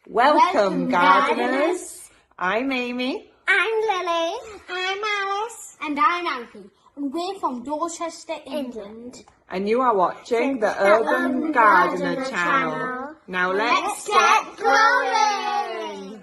Welcome, gardeners. I'm Amy. I'm Lily. I'm Alice. And I'm Anki. And we're from Dorchester, England. And you are watching the Urban Gardener channel. Now let's get growing!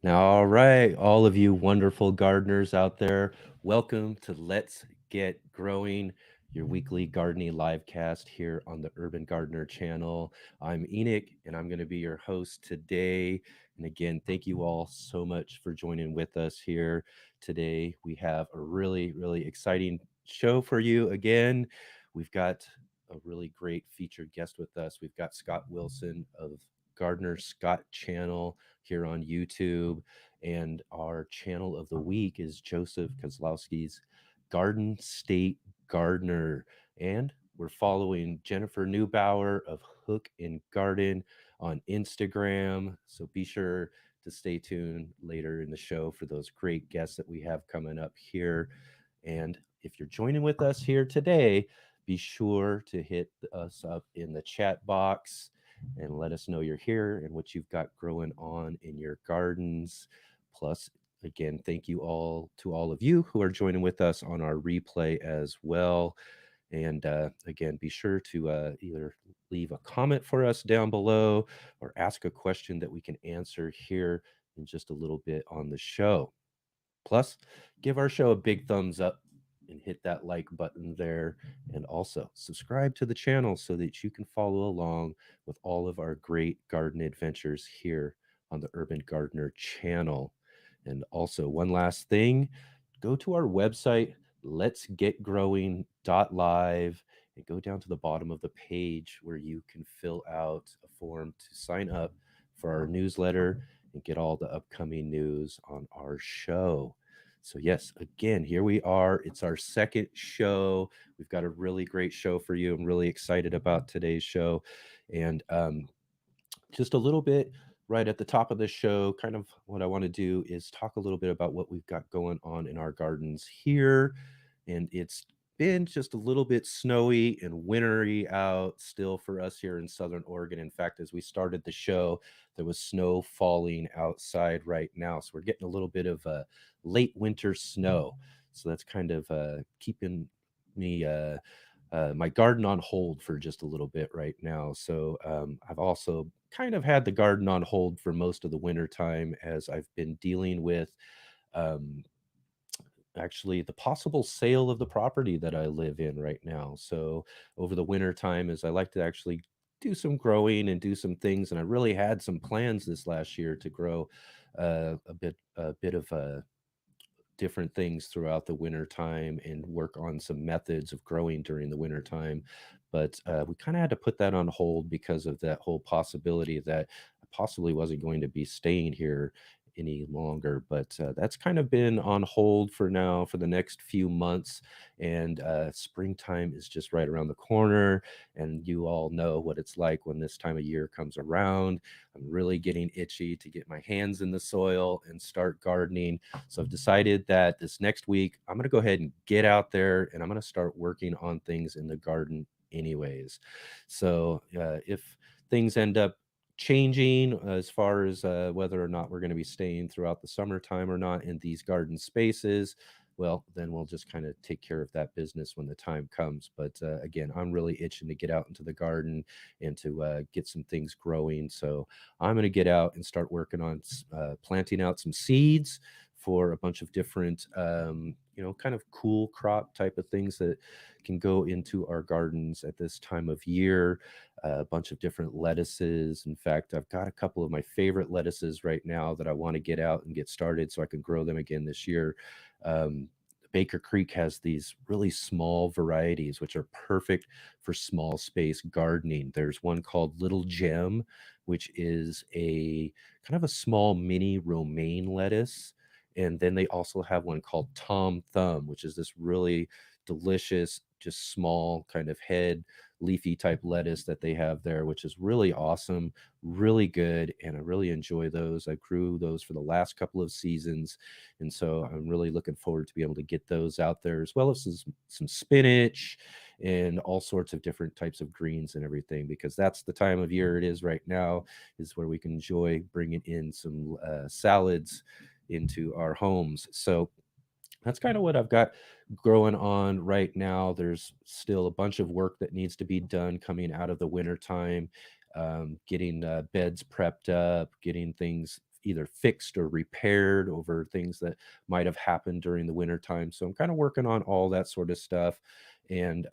All right, all of you wonderful gardeners out there, welcome to Let's Get Growing, your weekly gardening live cast here on the Urban Gardener channel. I'm Enoch, and I'm going to be your host today. And again, thank you all so much for joining with us here today. We have a really, really exciting show for you again. We've got a really great featured guest with us. We've got Scott Wilson of Gardener Scott channel here on YouTube, and our channel of the week is Joseph Kozlowski's Garden State Gardener, and we're following Jennifer Neubauer of Hook and Garden on Instagram, so be sure to stay tuned later in the show for those great guests that we have coming up here. And if you're joining with us here today, be sure to hit us up in the chat box and let us know you're here and what you've got growing on in your gardens. Plus, again, thank you all to all of you who are joining with us on our replay as well. And again, be sure to either leave a comment for us down below or ask a question that we can answer here in just a little bit on the show. Plus, give our show a big thumbs up and hit that like button there, and also subscribe to the channel so that you can follow along with all of our great garden adventures here on the Urban Gardener channel. And also, one last thing, go to our website, letsgetgrowing.live, and go down to the bottom of the page where you can fill out a form to sign up for our newsletter and get all the upcoming news on our show. So yes, again, here we are. It's our second show. We've got a really great show for you. I'm really excited about today's show. And just a little bit right at the top of the show, kind of what I want to do is talk a little bit about what we've got going on in our gardens here. And it's been just a little bit snowy and wintry out still for us here in Southern Oregon. In fact, as we started the show, there was snow falling outside right now. So we're getting a little bit of late winter snow. So that's kind of keeping me my garden on hold for just a little bit right now. So I've also kind of had the garden on hold for most of the winter time as I've been dealing with actually the possible sale of the property that I live in right now. So over the winter time, as I like to actually do some growing and do some things, and I really had some plans this last year to grow a bit of different things throughout the winter time and work on some methods of growing during the winter time. But we kind of had to put that on hold because of that whole possibility that I possibly wasn't going to be staying here any longer. But that's kind of been on hold for now for the next few months. And springtime is just right around the corner. And you all know what it's like when this time of year comes around. I'm really getting itchy to get my hands in the soil and start gardening. So I've decided that this next week, I'm going to go ahead and get out there and I'm going to start working on things in the garden anyways. So if things end up changing as far as whether or not we're going to be staying throughout the summertime or not in these garden spaces, well, then we'll just kind of take care of that business when the time comes. But again, I'm really itching to get out into the garden and to get some things growing. So I'm going to get out and start working on planting out some seeds for a bunch of different, kind of cool crop type of things that can go into our gardens at this time of year. A bunch of different lettuces. In fact, I've got a couple of my favorite lettuces right now that I want to get out and get started so I can grow them again this year. Baker Creek has these really small varieties, which are perfect for small space gardening. There's one called Little Gem, which is a kind of a small mini romaine lettuce. And then they also have one called Tom Thumb, which is this really delicious, just small kind of head leafy type lettuce that they have there, which is really awesome, really good. And I really enjoy those. I grew those for the last couple of seasons. And so I'm really looking forward to be able to get those out there, as well as some spinach and all sorts of different types of greens and everything, because that's the time of year it is right now, is where we can enjoy bringing in some salads into our homes. So that's kind of what I've got growing on right now. There's still a bunch of work that needs to be done coming out of the winter time, getting beds prepped up, getting things either fixed or repaired over things that might have happened during the winter time. So I'm kind of working on all that sort of stuff. And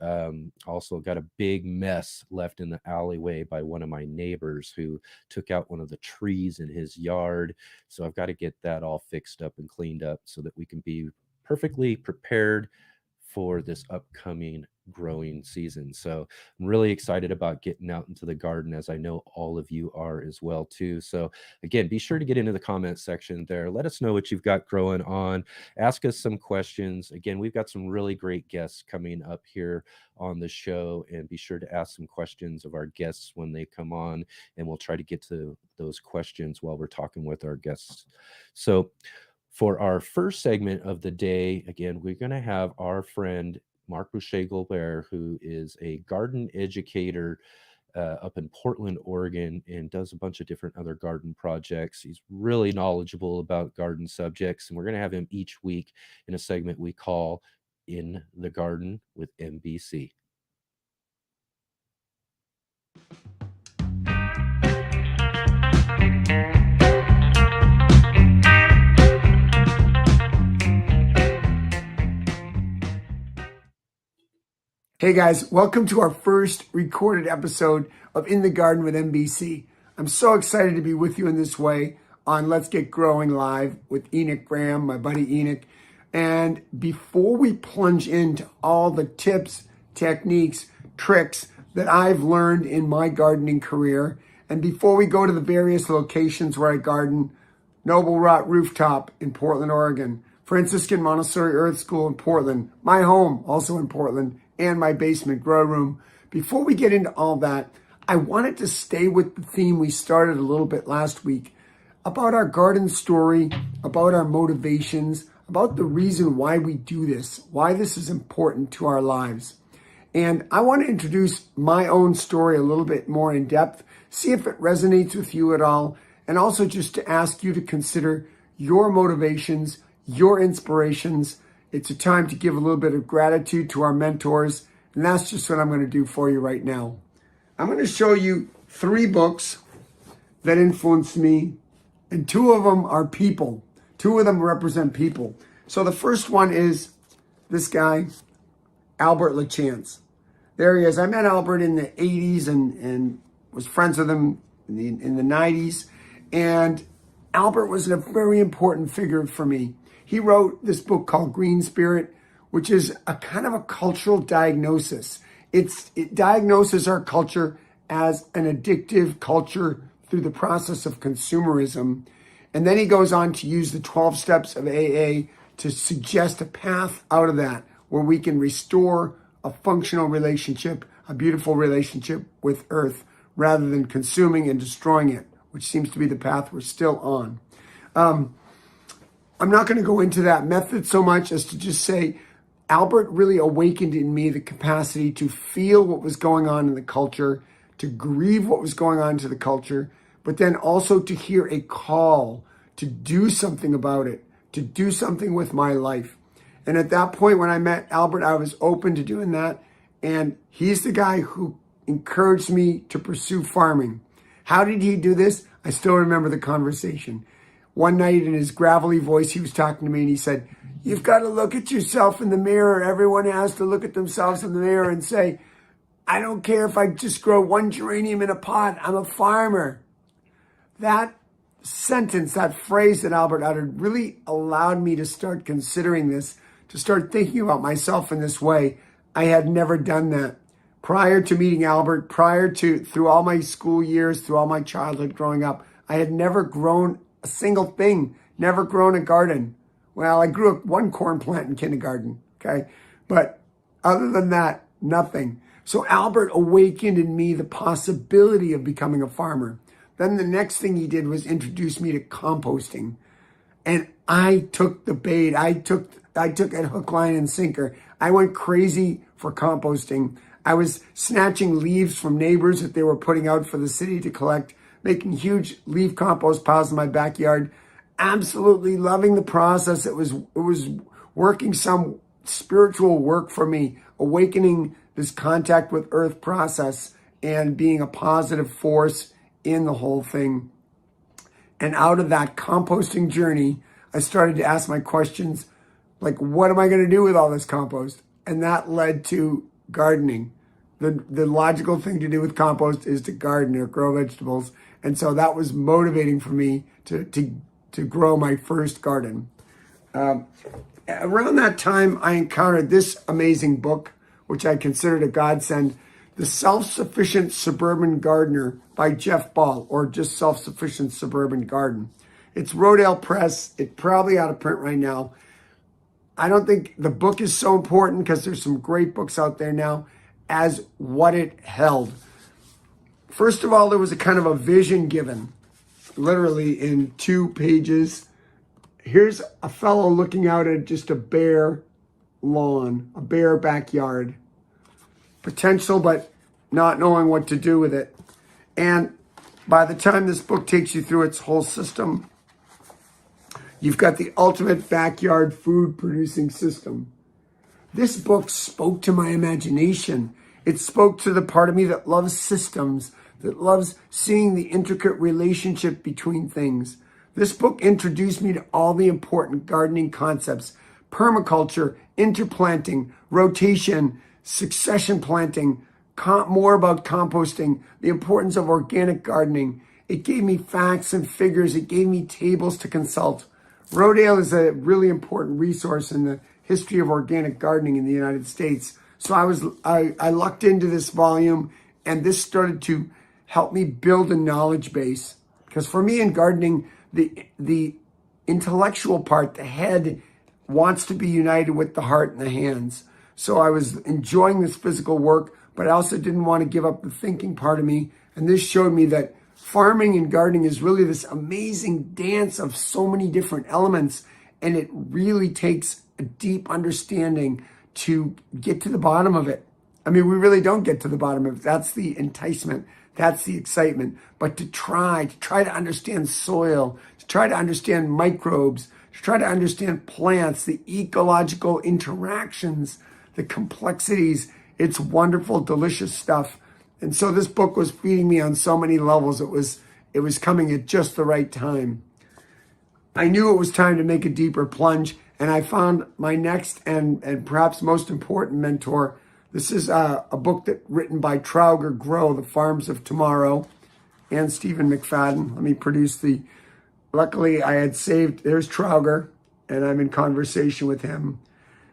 also got a big mess left in the alleyway by one of my neighbors who took out one of the trees in his yard. So I've got to get that all fixed up and cleaned up so that we can be perfectly prepared for this upcoming growing season. So I'm really excited about getting out into the garden, as I know all of you are as well too. So again, be sure to get into the comment section there. Let us know what you've got growing on. Ask us some questions. Again, we've got some really great guests coming up here on the show, and be sure to ask some questions of our guests when they come on, and we'll try to get to those questions while we're talking with our guests. So for our first segment of the day, again, we're going to have our friend Mark Boucher-Gilbert, who is a garden educator up in Portland, Oregon, and does a bunch of different other garden projects. He's really knowledgeable about garden subjects, and we're going to have him each week in a segment we call In the Garden with MBC. Hey guys, welcome to our first recorded episode of In the Garden with NBC. I'm so excited to be with you in this way on Let's Get Growing Live with Enoch Graham, my buddy Enoch. And before we plunge into all the tips, techniques, tricks that I've learned in my gardening career, and before we go to the various locations where I garden, Noble Rot Rooftop in Portland, Oregon, Franciscan Montessori Earth School in Portland, my home also in Portland, and my basement grow room. Before we get into all that, I wanted to stay with the theme we started a little bit last week about our garden story, about our motivations, about the reason why we do this, why this is important to our lives. And I want to introduce my own story a little bit more in depth, see if it resonates with you at all, and also just to ask you to consider your motivations, your inspirations. It's a time to give a little bit of gratitude to our mentors, and that's just what I'm going to do for you right now. I'm going to show you 3 books that influenced me, and 2 of them are people. 2 of them represent people. So the first one is this guy, Albert LaChance. There he is. I met Albert in the 80s and was friends with him in the 90s. And Albert was a very important figure for me. He wrote this book called Green Spirit, which is a kind of a cultural diagnosis. It diagnoses our culture as an addictive culture through the process of consumerism. And then he goes on to use the 12 steps of AA to suggest a path out of that, where we can restore a functional relationship, a beautiful relationship with Earth, rather than consuming and destroying it, which seems to be the path we're still on. I'm not going to go into that method so much as to just say Albert really awakened in me the capacity to feel what was going on in the culture, to grieve what was going on to the culture, but then also to hear a call to do something about it, to do something with my life. And at that point, when I met Albert, I was open to doing that. And he's the guy who encouraged me to pursue farming. How did he do this? I still remember the conversation. One night in his gravelly voice, he was talking to me and he said, "You've got to look at yourself in the mirror. Everyone has to look at themselves in the mirror and say, I don't care if I just grow 1 geranium in a pot. I'm a farmer." That sentence, that phrase that Albert uttered really allowed me to start considering this, to start thinking about myself in this way. I had never done that. Prior to meeting Albert, through all my school years, through all my childhood growing up, I had never grown a single thing, never grown a garden. Well, I grew up one corn plant in kindergarten, okay? But other than that, nothing. So Albert awakened in me the possibility of becoming a farmer. Then the next thing he did was introduce me to composting. And I took the bait. I took it hook, line, and sinker. I went crazy for composting. I was snatching leaves from neighbors that they were putting out for the city to collect, making huge leaf compost piles in my backyard. Absolutely loving the process. It was working some spiritual work for me, awakening this contact with earth process and being a positive force in the whole thing. And out of that composting journey, I started to ask my questions like, what am I going to do with all this compost? And that led to gardening. The logical thing to do with compost is to garden or grow vegetables. And so that was motivating for me to grow my first garden. Around that time, I encountered this amazing book, which I considered a godsend, The Self-Sufficient Suburban Gardener by Jeff Ball, or just Self-Sufficient Suburban Garden. It's Rodale Press. It's probably out of print right now. I don't think the book is so important because there's some great books out there now as what it held. First of all, there was a kind of a vision given, literally in 2 pages. Here's a fellow looking out at just a bare lawn, a bare backyard. Potential, but not knowing what to do with it. And by the time this book takes you through its whole system, you've got the ultimate backyard food producing system. This book spoke to my imagination. It spoke to the part of me that loves systems, that loves seeing the intricate relationship between things. This book introduced me to all the important gardening concepts: permaculture, interplanting, rotation, succession planting, more about composting, the importance of organic gardening. It gave me facts and figures. It gave me tables to consult. Rodale is a really important resource in the history of organic gardening in the United States. So I lucked into this volume, and this started to help me build a knowledge base. Because for me in gardening, the intellectual part, the head, wants to be united with the heart and the hands. So I was enjoying this physical work, but I also didn't want to give up the thinking part of me. And this showed me that farming and gardening is really this amazing dance of so many different elements. And it really takes a deep understanding to get to the bottom of it. I mean, we really don't get to the bottom of it. That's the enticement. That's the excitement. But to try to understand soil, to try to understand microbes, to try to understand plants, the ecological interactions, the complexities, it's wonderful, delicious stuff. And so this book was feeding me on so many levels. It was coming at just the right time. I knew it was time to make a deeper plunge, and I found my next and perhaps most important mentor. This is a book written by Trauger Grow, The Farms of Tomorrow, and Stephen McFadden. Let me produce luckily I had saved, there's Trauger, and I'm in conversation with him.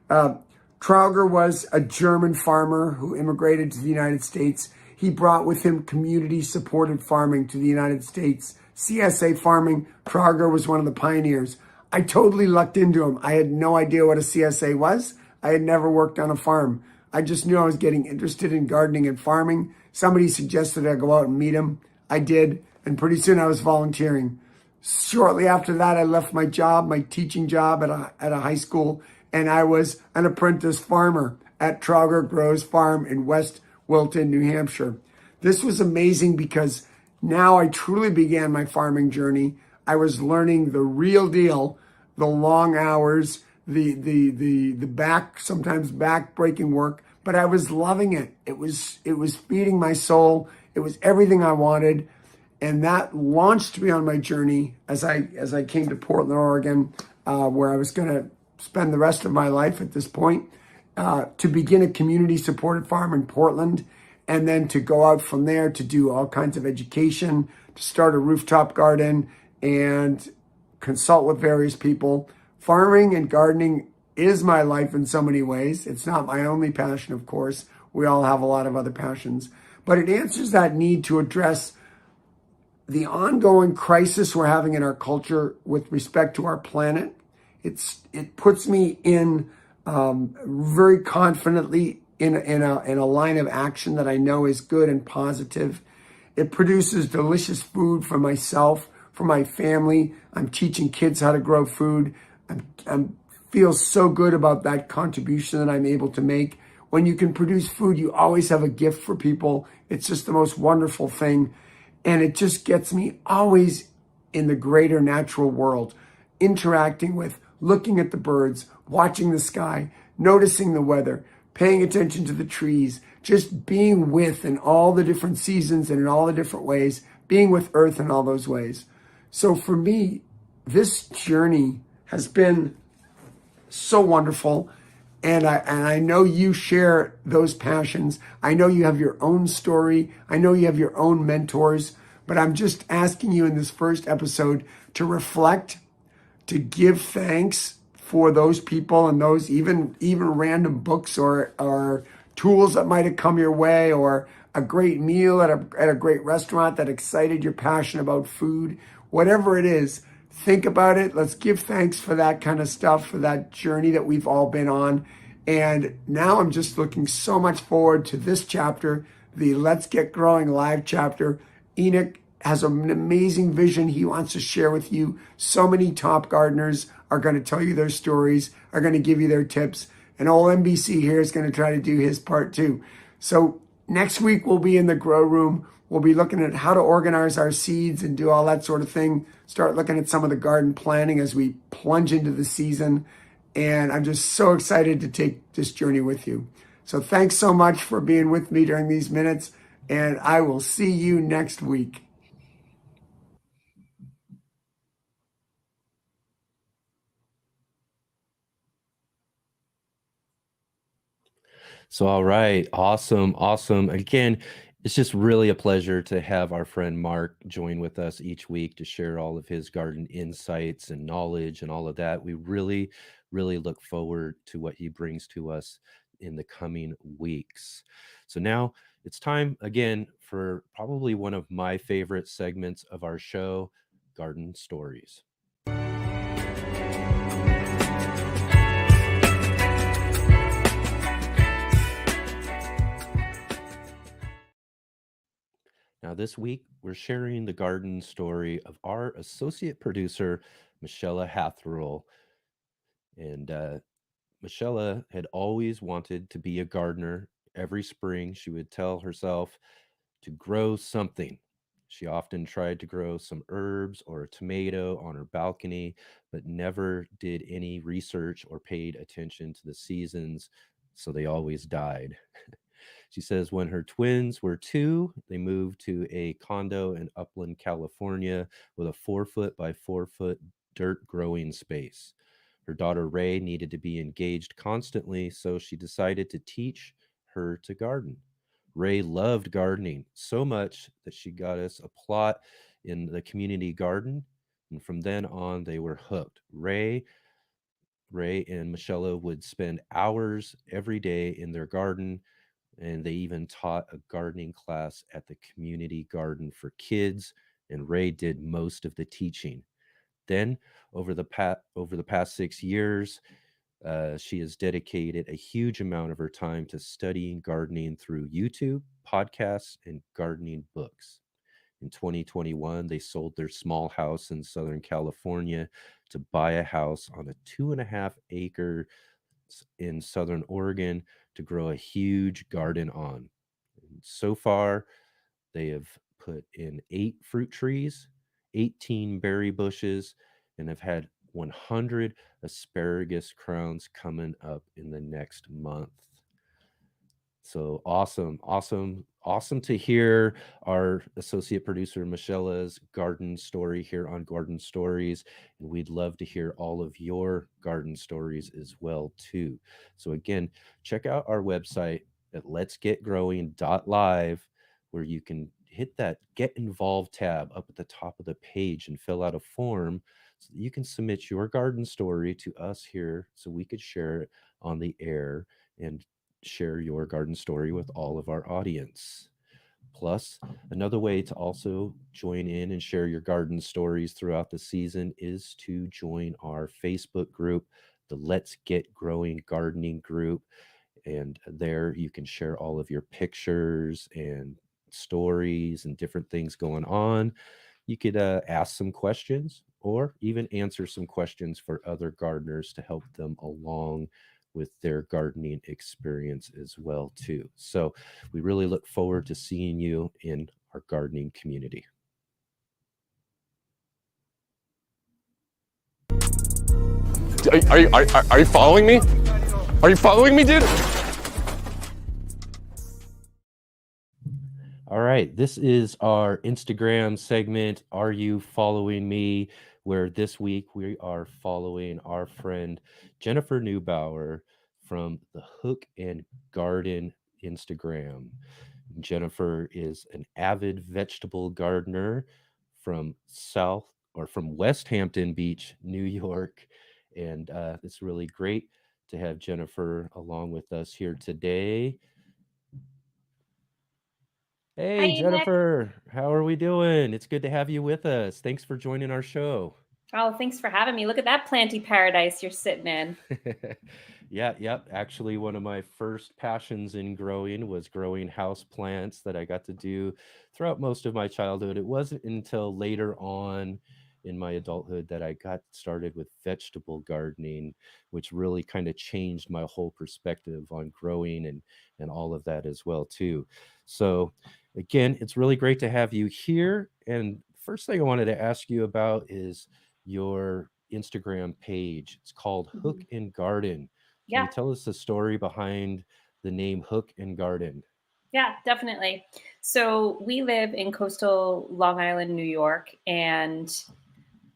Trauger was a German farmer who immigrated to the United States. He brought with him community-supported farming to the United States. CSA farming, Trauger was one of the pioneers. I totally lucked into him. I had no idea what a CSA was. I had never worked on a farm. I just knew I was getting interested in gardening and farming. Somebody suggested I go out and meet him. I did, and pretty soon I was volunteering. Shortly after that, I left my job, my teaching job at a high school, and I was an apprentice farmer at Trauger Grow's farm in West Wilton, New Hampshire. This was amazing because now I truly began my farming journey. I was learning the real deal, the long hours, the sometimes back-breaking work, but I was loving it. It was feeding my soul. It was everything I wanted. And that launched me on my journey as I came to Portland, Oregon, where I was going to spend the rest of my life at this point, to begin a community-supported farm in Portland, and then to go out from there to do all kinds of education, to start a rooftop garden, and consult with various people. Farming and gardening is my life in so many ways. It's not my only passion, of course. We all have a lot of other passions. But it answers that need to address the ongoing crisis we're having in our culture with respect to our planet. It puts me in very confidently in a line of action that I know is good and positive. It produces delicious food for myself, for my family. I'm teaching kids how to grow food. I'm feel so good about that contribution that I'm able to make. When you can produce food, you always have a gift for people. It's just the most wonderful thing. And it just gets me always in the greater natural world, interacting with, looking at the birds, watching the sky, noticing the weather, paying attention to the trees, just being with in all the different seasons and in all the different ways, being with Earth in all those ways. So for me, this journey has been so wonderful. And I know you share those passions. I know you have your own story. I know you have your own mentors. But I'm just asking you in this first episode to reflect, to give thanks for those people and those even random books or tools that might have come your way, or a great meal at a great restaurant that excited your passion about food. Whatever it is, think about it. Let's give thanks for that kind of stuff, for that journey that we've all been on. And now I'm just looking so much forward to this chapter, the Let's Get Growing live chapter. Enoch has an amazing vision he wants to share with you. So many top gardeners are going to tell you their stories, are going to give you their tips. And old NBC here is going to try to do his part too. So next week we'll be in the grow room. We'll be looking at how to organize our seeds and do all that sort of thing. Start looking at some of the garden planning as we plunge into the season. And I'm just so excited to take this journey with you. So thanks so much for being with me during these minutes. And I will see you next week. So, all right. Awesome. Awesome. Again, it's just really a pleasure to have our friend Mark join with us each week to share all of his garden insights and knowledge and all of that. We really, really look forward to what he brings to us in the coming weeks. So, now it's time again for probably one of my favorite segments of our show, Garden Stories. Now, this week, we're sharing the garden story of our associate producer, Michelle Hatherell. And Michelle had always wanted to be a gardener. Every spring, she would tell herself to grow something. She often tried to grow some herbs or a tomato on her balcony, but never did any research or paid attention to the seasons, so they always died. She says when her twins were two, they moved to a condo in Upland, California, with a 4 foot by 4 foot dirt growing space. Her daughter Ray needed to be engaged constantly, so she decided to teach her to garden. Ray loved gardening so much that she got us a plot in the community garden, and from then on, they were hooked. Ray and Michelle would spend hours every day in their garden, and they even taught a gardening class at the community garden for kids, and Ray did most of the teaching. Then over the past 6 years, she has dedicated a huge amount of her time to studying gardening through YouTube, podcasts, and gardening books. In 2021, they sold their small house in Southern California to buy a house on a 2.5 acre in Southern Oregon to grow a huge garden on. And so far, they have put in 8 fruit trees, 18 berry bushes, and have had 100 asparagus crowns coming up in the next month. So awesome, awesome, awesome to hear our associate producer Michelle's garden story here on Garden Stories. And we'd love to hear all of your garden stories as well, too. So again, check out our website at letsgetgrowing.live, where you can hit that Get Involved tab up at the top of the page and fill out a form so that you can submit your garden story to us here so we could share it on the air and share your garden story with all of our audience. Plus, another way to also join in and share your garden stories throughout the season is to join our Facebook group, the Let's Get Growing Gardening group. And there you can share all of your pictures and stories and different things going on. You could ask some questions or even answer some questions for other gardeners to help them along with their gardening experience as well too. So we really look forward to seeing you in our gardening community. Are you following me? Are you following me, dude? All right, this is our Instagram segment, Are You Following Me? Where this week we are following our friend Jennifer Neubauer from the Hook and Garden Instagram. Jennifer is an avid vegetable gardener from West Hampton Beach, New York. And it's really great to have Jennifer along with us here today. Hey, Hi, Nick. Jennifer, how are we doing? It's good to have you with us. Thanks for joining our show. Oh, thanks for having me. Look at that planty paradise you're sitting in. Yep. Actually, one of my first passions in growing was growing house plants that I got to do throughout most of my childhood. It wasn't until later on in my adulthood that I got started with vegetable gardening, which really kind of changed my whole perspective on growing and all of that as well too. So again, it's really great to have you here. And first thing I wanted to ask you about is your Instagram page. It's called Hook and Garden. Can you Yeah, tell us the story behind the name Hook and Garden? yeah, definitely. So we live in coastal Long Island, New York. And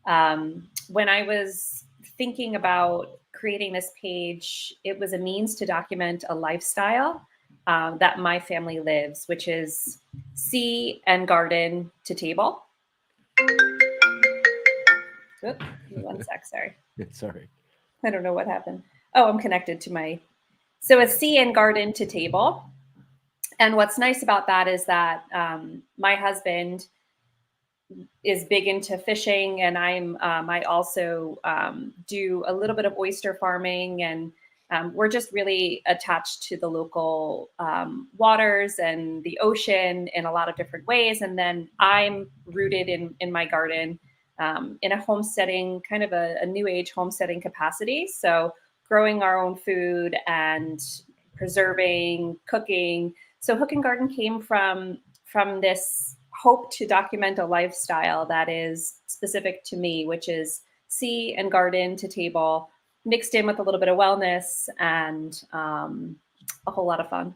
when I was thinking about creating this page, it was a means to document a lifestyle that my family lives, which is sea and garden to table. Oop, give me one sec, sorry. Sorry. I don't know what happened. Oh, I'm connected to my. So it's sea and garden to table. And what's nice about that is that my husband is big into fishing, and I also do a little bit of oyster farming, and we're just really attached to the local waters and the ocean in a lot of different ways. And then I'm rooted in my garden in a homesteading, kind of a new age homesteading capacity. So growing our own food and preserving, cooking. So Hook and Garden came from this hope to document a lifestyle that is specific to me, which is sea and garden to table, mixed in with a little bit of wellness and a whole lot of fun.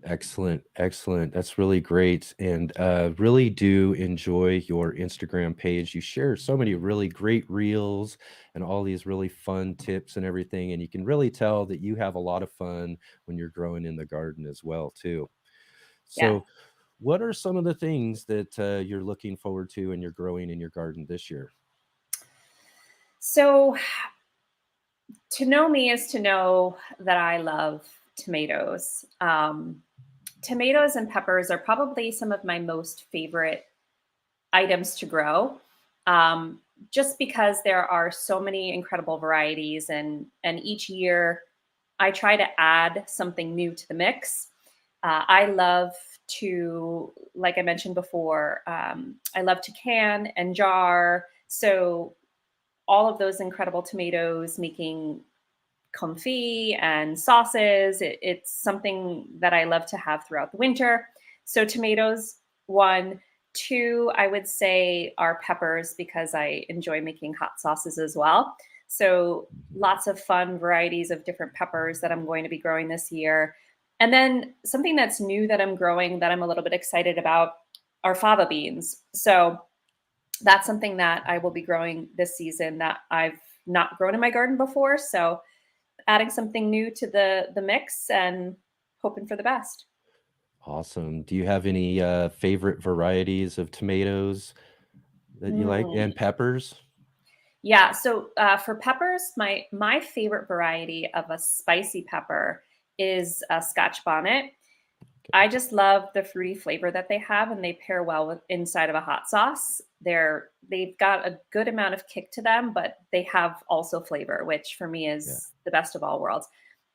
Excellent. That's really great. And really do enjoy your Instagram page. You share so many really great reels and all these really fun tips and everything. And you can really tell that you have a lot of fun when you're growing in the garden as well, too. Yeah. So, what are some of the things that you're looking forward to and you're growing in your garden this year? So to know me is to know that I love tomatoes. Tomatoes and peppers are probably some of my most favorite items to grow, just because there are so many incredible varieties, and each year I try to add something new to the mix. I love to, like I mentioned before, I love to can and jar. So all of those incredible tomatoes, making confit and sauces. It's something that I love to have throughout the winter. So tomatoes, one. Two, I would say are peppers, because I enjoy making hot sauces as well. So lots of fun varieties of different peppers that I'm going to be growing this year. And then something that's new that I'm growing that I'm a little bit excited about are fava beans. So that's something that I will be growing this season that I've not grown in my garden before. So adding something new to the mix and hoping for the best. Awesome. Do you have any favorite varieties of tomatoes that you like and peppers? Yeah. So for peppers, my favorite variety of a spicy pepper is a Scotch bonnet. I just love the fruity flavor that they have, and they pair well with inside of a hot sauce. They've got a good amount of kick to them, but they have also flavor, which for me Yeah. is the best of all worlds.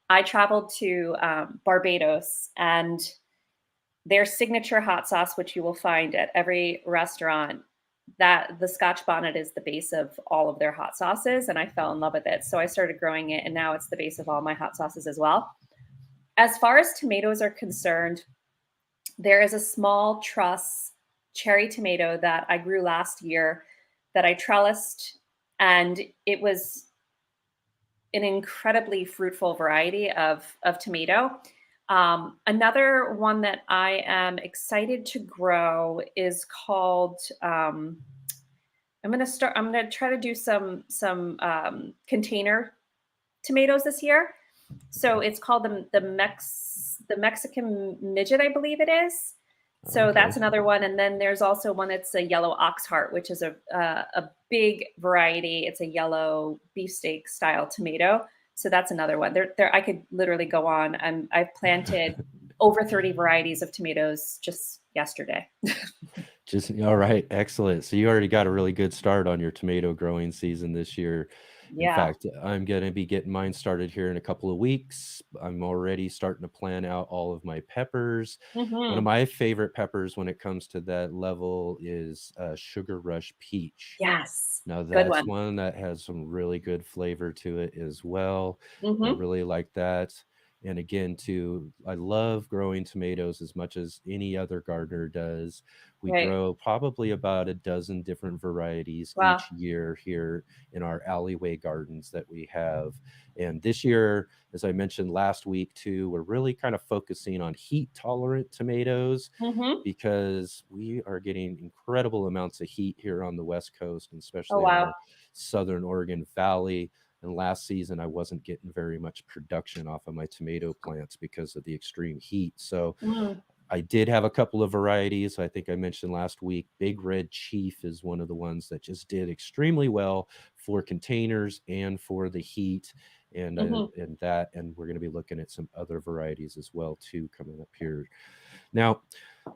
I traveled to Barbados, and their signature hot sauce, which you will find at every restaurant, that the Scotch bonnet is the base of all of their hot sauces, and I fell in love with it. So I started growing it, and now it's the base of all my hot sauces as well. As far as tomatoes are concerned, there is a small truss cherry tomato that I grew last year that I trellised, and it was an incredibly fruitful variety of tomato. Another one that I am excited to grow is called. I'm gonna try to do some container tomatoes this year. So it's called the Mexican midget, I believe it is. So Okay. that's another one, and then there's also one that's a yellow oxheart, which is a big variety. It's a yellow beefsteak style tomato. So that's another one. There I could literally go on. I've planted over 30 varieties of tomatoes just yesterday. Just all right, excellent. So you already got a really good start on your tomato growing season this year. In Yeah. fact, I'm going to be getting mine started here in a couple of weeks. I'm already starting to plan out all of my peppers. One of Hmm. my favorite peppers when it comes to that level is Sugar Rush Peach. Yes. Now Good that's one. one that has some really good flavor to it as well. I Hmm. really like that. And again, too, I love growing tomatoes as much as any other gardener does. We Right. grow probably about a dozen different varieties Wow. each year here in our alleyway gardens that we have. And this year, as I mentioned last week too, we're really kind of focusing on heat tolerant tomatoes Hmm. because we are getting incredible amounts of heat here on the West Coast, and Oh, especially in wow. our Southern Oregon Valley. And last season, I wasn't getting very much production off of my tomato plants because of the extreme heat. So Mm. I did have a couple of varieties. I think I mentioned last week. Big Red Chief is one of the ones that just did extremely well for containers and for the heat. And Hmm. and we're going to be looking at some other varieties as well too coming up here. Now,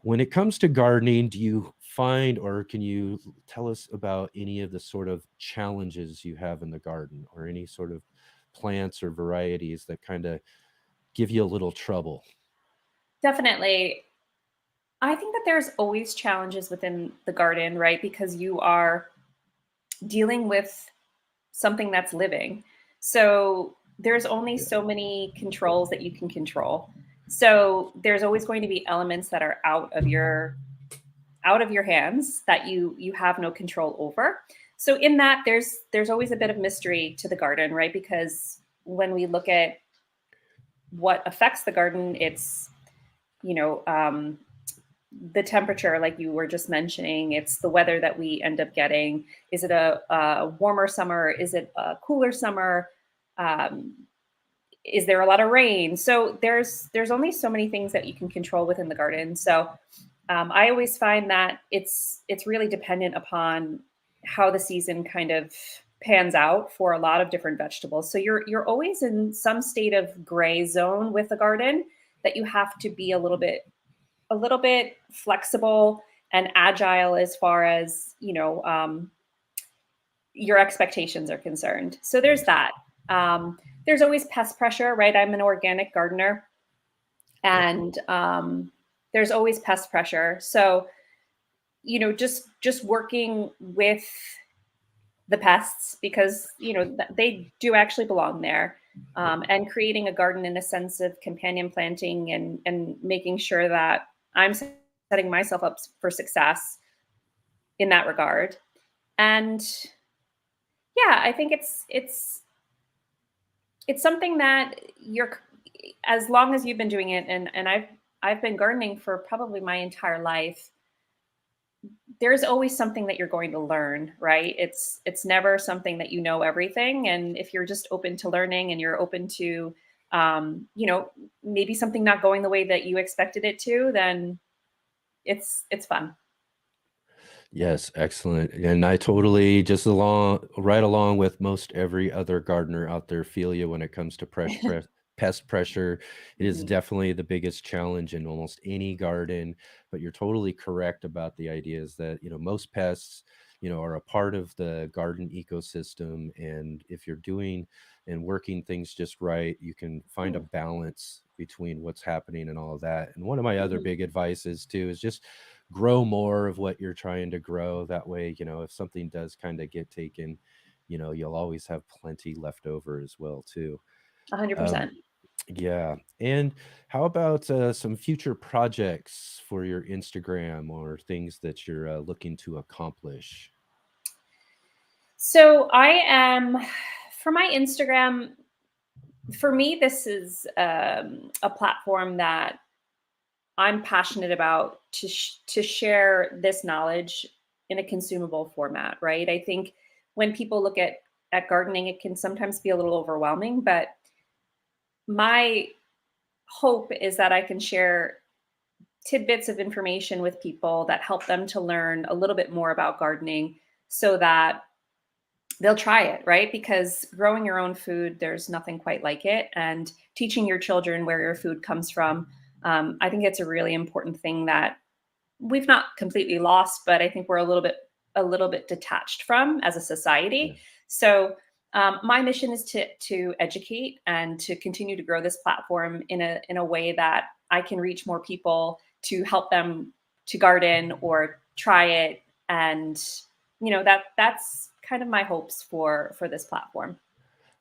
when it comes to gardening, do you find or can you tell us about any of the sort of challenges you have in the garden or any sort of plants or varieties that kind of give you a little trouble? Definitely. I think that there's always challenges within the garden, right? Because you are dealing with something that's living. So there's only Yeah. so many controls that you can control. So there's always going to be elements that are out of your hands that you have no control over. So in that there's always a bit of mystery to the garden, right? Because when we look at what affects the garden, it's you know the temperature, like you were just mentioning. It's the weather that we end up getting. Is it a warmer summer? Is it a cooler summer? Um, is there a lot of rain? So there's only so many things that you can control within the garden. So I always find that it's really dependent upon how the season kind of pans out for a lot of different vegetables. So you're always in some state of gray zone with the garden that you have to be a little bit flexible and agile as far as your expectations are concerned. So there's that. There's always pest pressure, right? I'm an organic gardener, Yep. and there's always pest pressure. So just working with the pests, because they do actually belong there, and creating a garden in a sense of companion planting and making sure that I'm setting myself up for success in that regard. And yeah, I think it's something that you're, as long as you've been doing it, and I've been gardening for probably my entire life. There's always something that you're going to learn, right? It's never something that you know everything. And if you're just open to learning and you're open to maybe something not going the way that you expected it to, then it's fun. Yes, excellent. And I totally just along right along with most every other gardener out there feel you when it comes to pest pressure. It is Mhm. definitely the biggest challenge in almost any garden, but you're totally correct about the ideas that, most pests, are a part of the garden ecosystem. And if you're doing and working things just right, you can find a balance between what's happening and all of that. And one of my other Mhm. big advices too is just grow more of what you're trying to grow. That way, if something does kind of get taken, you'll always have plenty left over as well too. Um, 100%. yeah. And how about some future projects for your Instagram or things that you're looking to accomplish? So I am for my Instagram. For me, this is a platform that I'm passionate about to share this knowledge in a consumable format, right? I think when people look at gardening, it can sometimes be a little overwhelming, but my hope is that I can share tidbits of information with people that help them to learn a little bit more about gardening so that they'll try it, right? Because growing your own food, there's nothing quite like it. And teaching your children where your food comes from, I think it's a really important thing that we've not completely lost, but I think we're a little bit detached from as a Yeah. society. So my mission is to educate and to continue to grow this platform in a way that I can reach more people to help them to garden or try it, and that's kind of my hopes for this platform.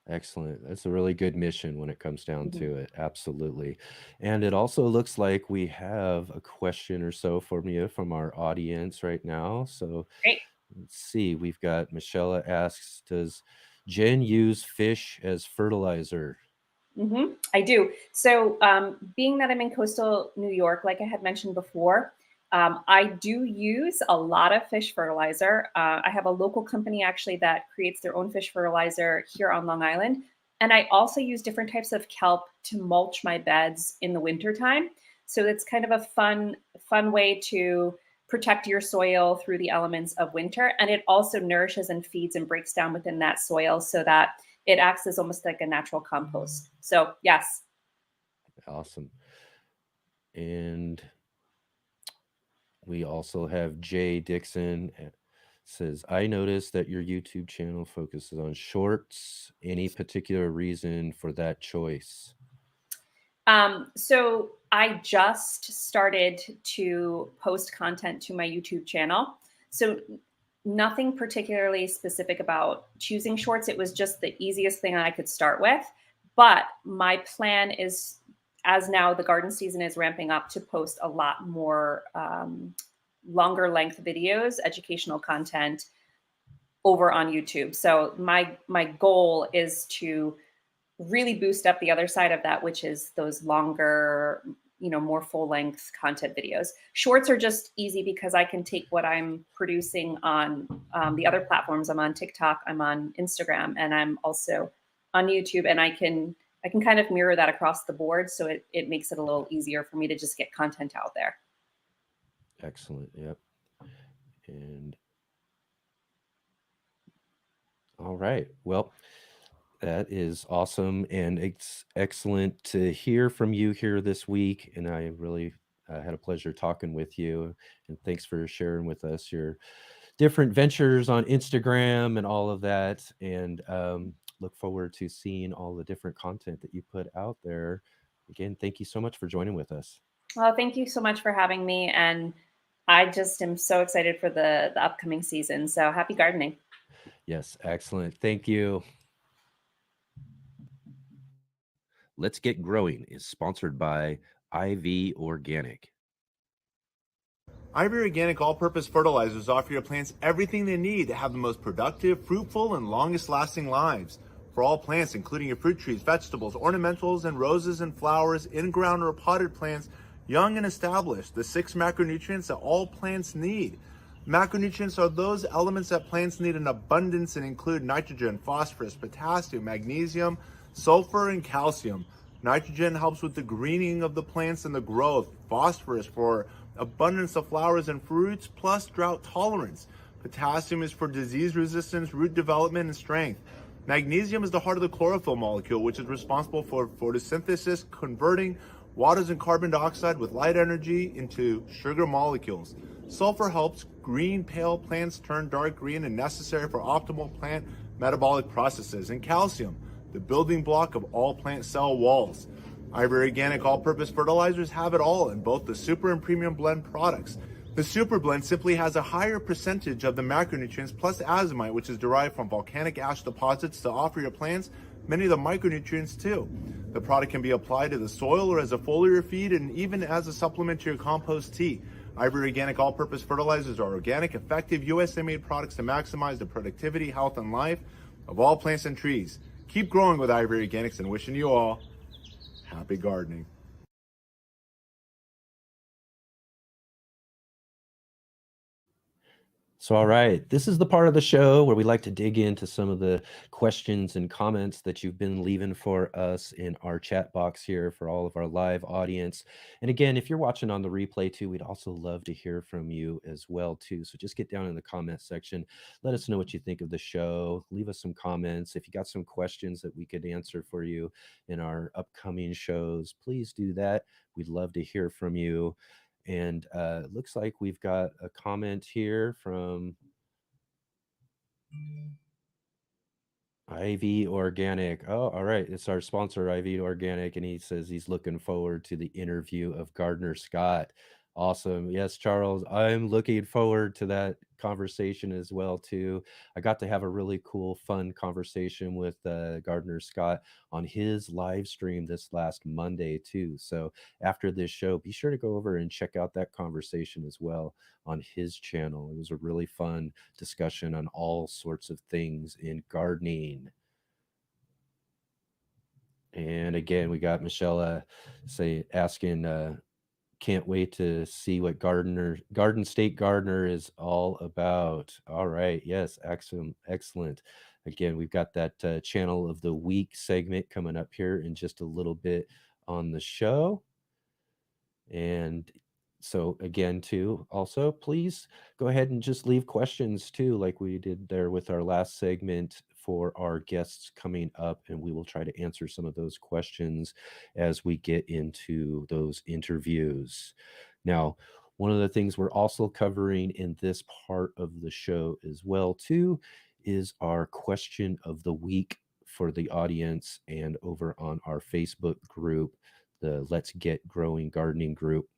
Excellent. That's a really good mission when it comes down Mhm. to it. Absolutely. And it also looks like we have a question or so from you from our audience right now. So Great. let's see. We've got Michelle asks, does Jen use fish as fertilizer? I do. So, being that I'm in coastal New York, like I had mentioned before, I do use a lot of fish fertilizer. I have a local company actually that creates their own fish fertilizer here on Long Island. And I also use different types of kelp to mulch my beds in the wintertime. So it's kind of a fun way to protect your soil through the elements of winter. And it also nourishes and feeds and breaks down within that soil so that it acts as almost like a natural compost. So yes. Awesome. And we also have Jay Dixon says, I noticed that your YouTube channel focuses on shorts. Any particular reason for that choice? So I just started to post content to my YouTube channel. So nothing particularly specific about choosing shorts. It was just the easiest thing I could start with. But my plan is, as now the garden season is ramping up, to post a lot more longer length videos, educational content over on YouTube. So my goal is to really boost up the other side of that, which is those longer, more full length content videos. Shorts are just easy because I can take what I'm producing on the other platforms. I'm on TikTok, I'm on Instagram, and I'm also on YouTube, and I can kind of mirror that across the board. So it makes it a little easier for me to just get content out there. Excellent. Yep. And all right. Well, that is awesome, and it's excellent to hear from you here this week. And I really had a pleasure talking with you. And thanks for sharing with us your different ventures on Instagram and all of that. And look forward to seeing all the different content that you put out there. Again, thank you so much for joining with us. Well, thank you so much for having me, and I just am so excited for the upcoming season. So happy gardening. Yes, excellent. Thank you. Let's Get Growing is sponsored by IV Organic. Ivy Organic all-purpose fertilizers offer your plants everything they need to have the most productive, fruitful, and longest-lasting lives. For all plants, including your fruit trees, vegetables, ornamentals, and roses and flowers, in-ground or potted plants, young and established, the 6 macronutrients that all plants need. Macronutrients are those elements that plants need in abundance and include nitrogen, phosphorus, potassium, magnesium, sulfur, and calcium. Nitrogen helps with the greening of the plants and the growth. Phosphorus for abundance of flowers and fruits, plus drought tolerance. Potassium is for disease resistance, root development, and strength. Magnesium is the heart of the chlorophyll molecule, which is responsible for photosynthesis, converting waters and carbon dioxide with light energy into sugar molecules. Sulfur helps green pale plants turn dark green and necessary for optimal plant metabolic processes. And calcium, the building block of all plant cell walls. Ivory Organic all-purpose fertilizers have it all in both the super and premium blend products. The super blend simply has a higher percentage of the macronutrients plus azomite, which is derived from volcanic ash deposits, to offer your plants many of the micronutrients too. The product can be applied to the soil or as a foliar feed and even as a supplement to your compost tea. Ivory Organic all-purpose fertilizers are organic, effective, USA-made products to maximize the productivity, health, and life of all plants and trees. Keep growing with Ivory Organics, and wishing you all happy gardening. So, all right, this is the part of the show where we like to dig into some of the questions and comments that you've been leaving for us in our chat box here for all of our live audience. And again, if you're watching on the replay too, we'd also love to hear from you as well too. So just get down in the comment section, let us know what you think of the show, leave us some comments. If you got some questions that we could answer for you in our upcoming shows, please do that. We'd love to hear from you. And it looks like we've got a comment here from IV Organic. Oh, all right. It's our sponsor, IV Organic. And he says he's looking forward to the interview of Gardner Scott. Awesome. Yes, Charles, I'm looking forward to that conversation as well too. I got to have a really cool, fun conversation with Gardner Scott on his live stream this last Monday too. So after this show, be sure to go over and check out that conversation as well on his channel. It was a really fun discussion on all sorts of things in gardening. And again, we got Michelle asking, can't wait to see what Garden State Gardener is all about. All right. Yes. Excellent. Again, we've got that channel of the week segment coming up here in just a little bit on the show. And so again, too, also, please go ahead and just leave questions too, like we did there with our last segment for our guests coming up, and we will try to answer some of those questions as we get into those interviews. Now, one of the things we're also covering in this part of the show as well, too, is our question of the week for the audience and over on our Facebook group, the Let's Get Growing Gardening group.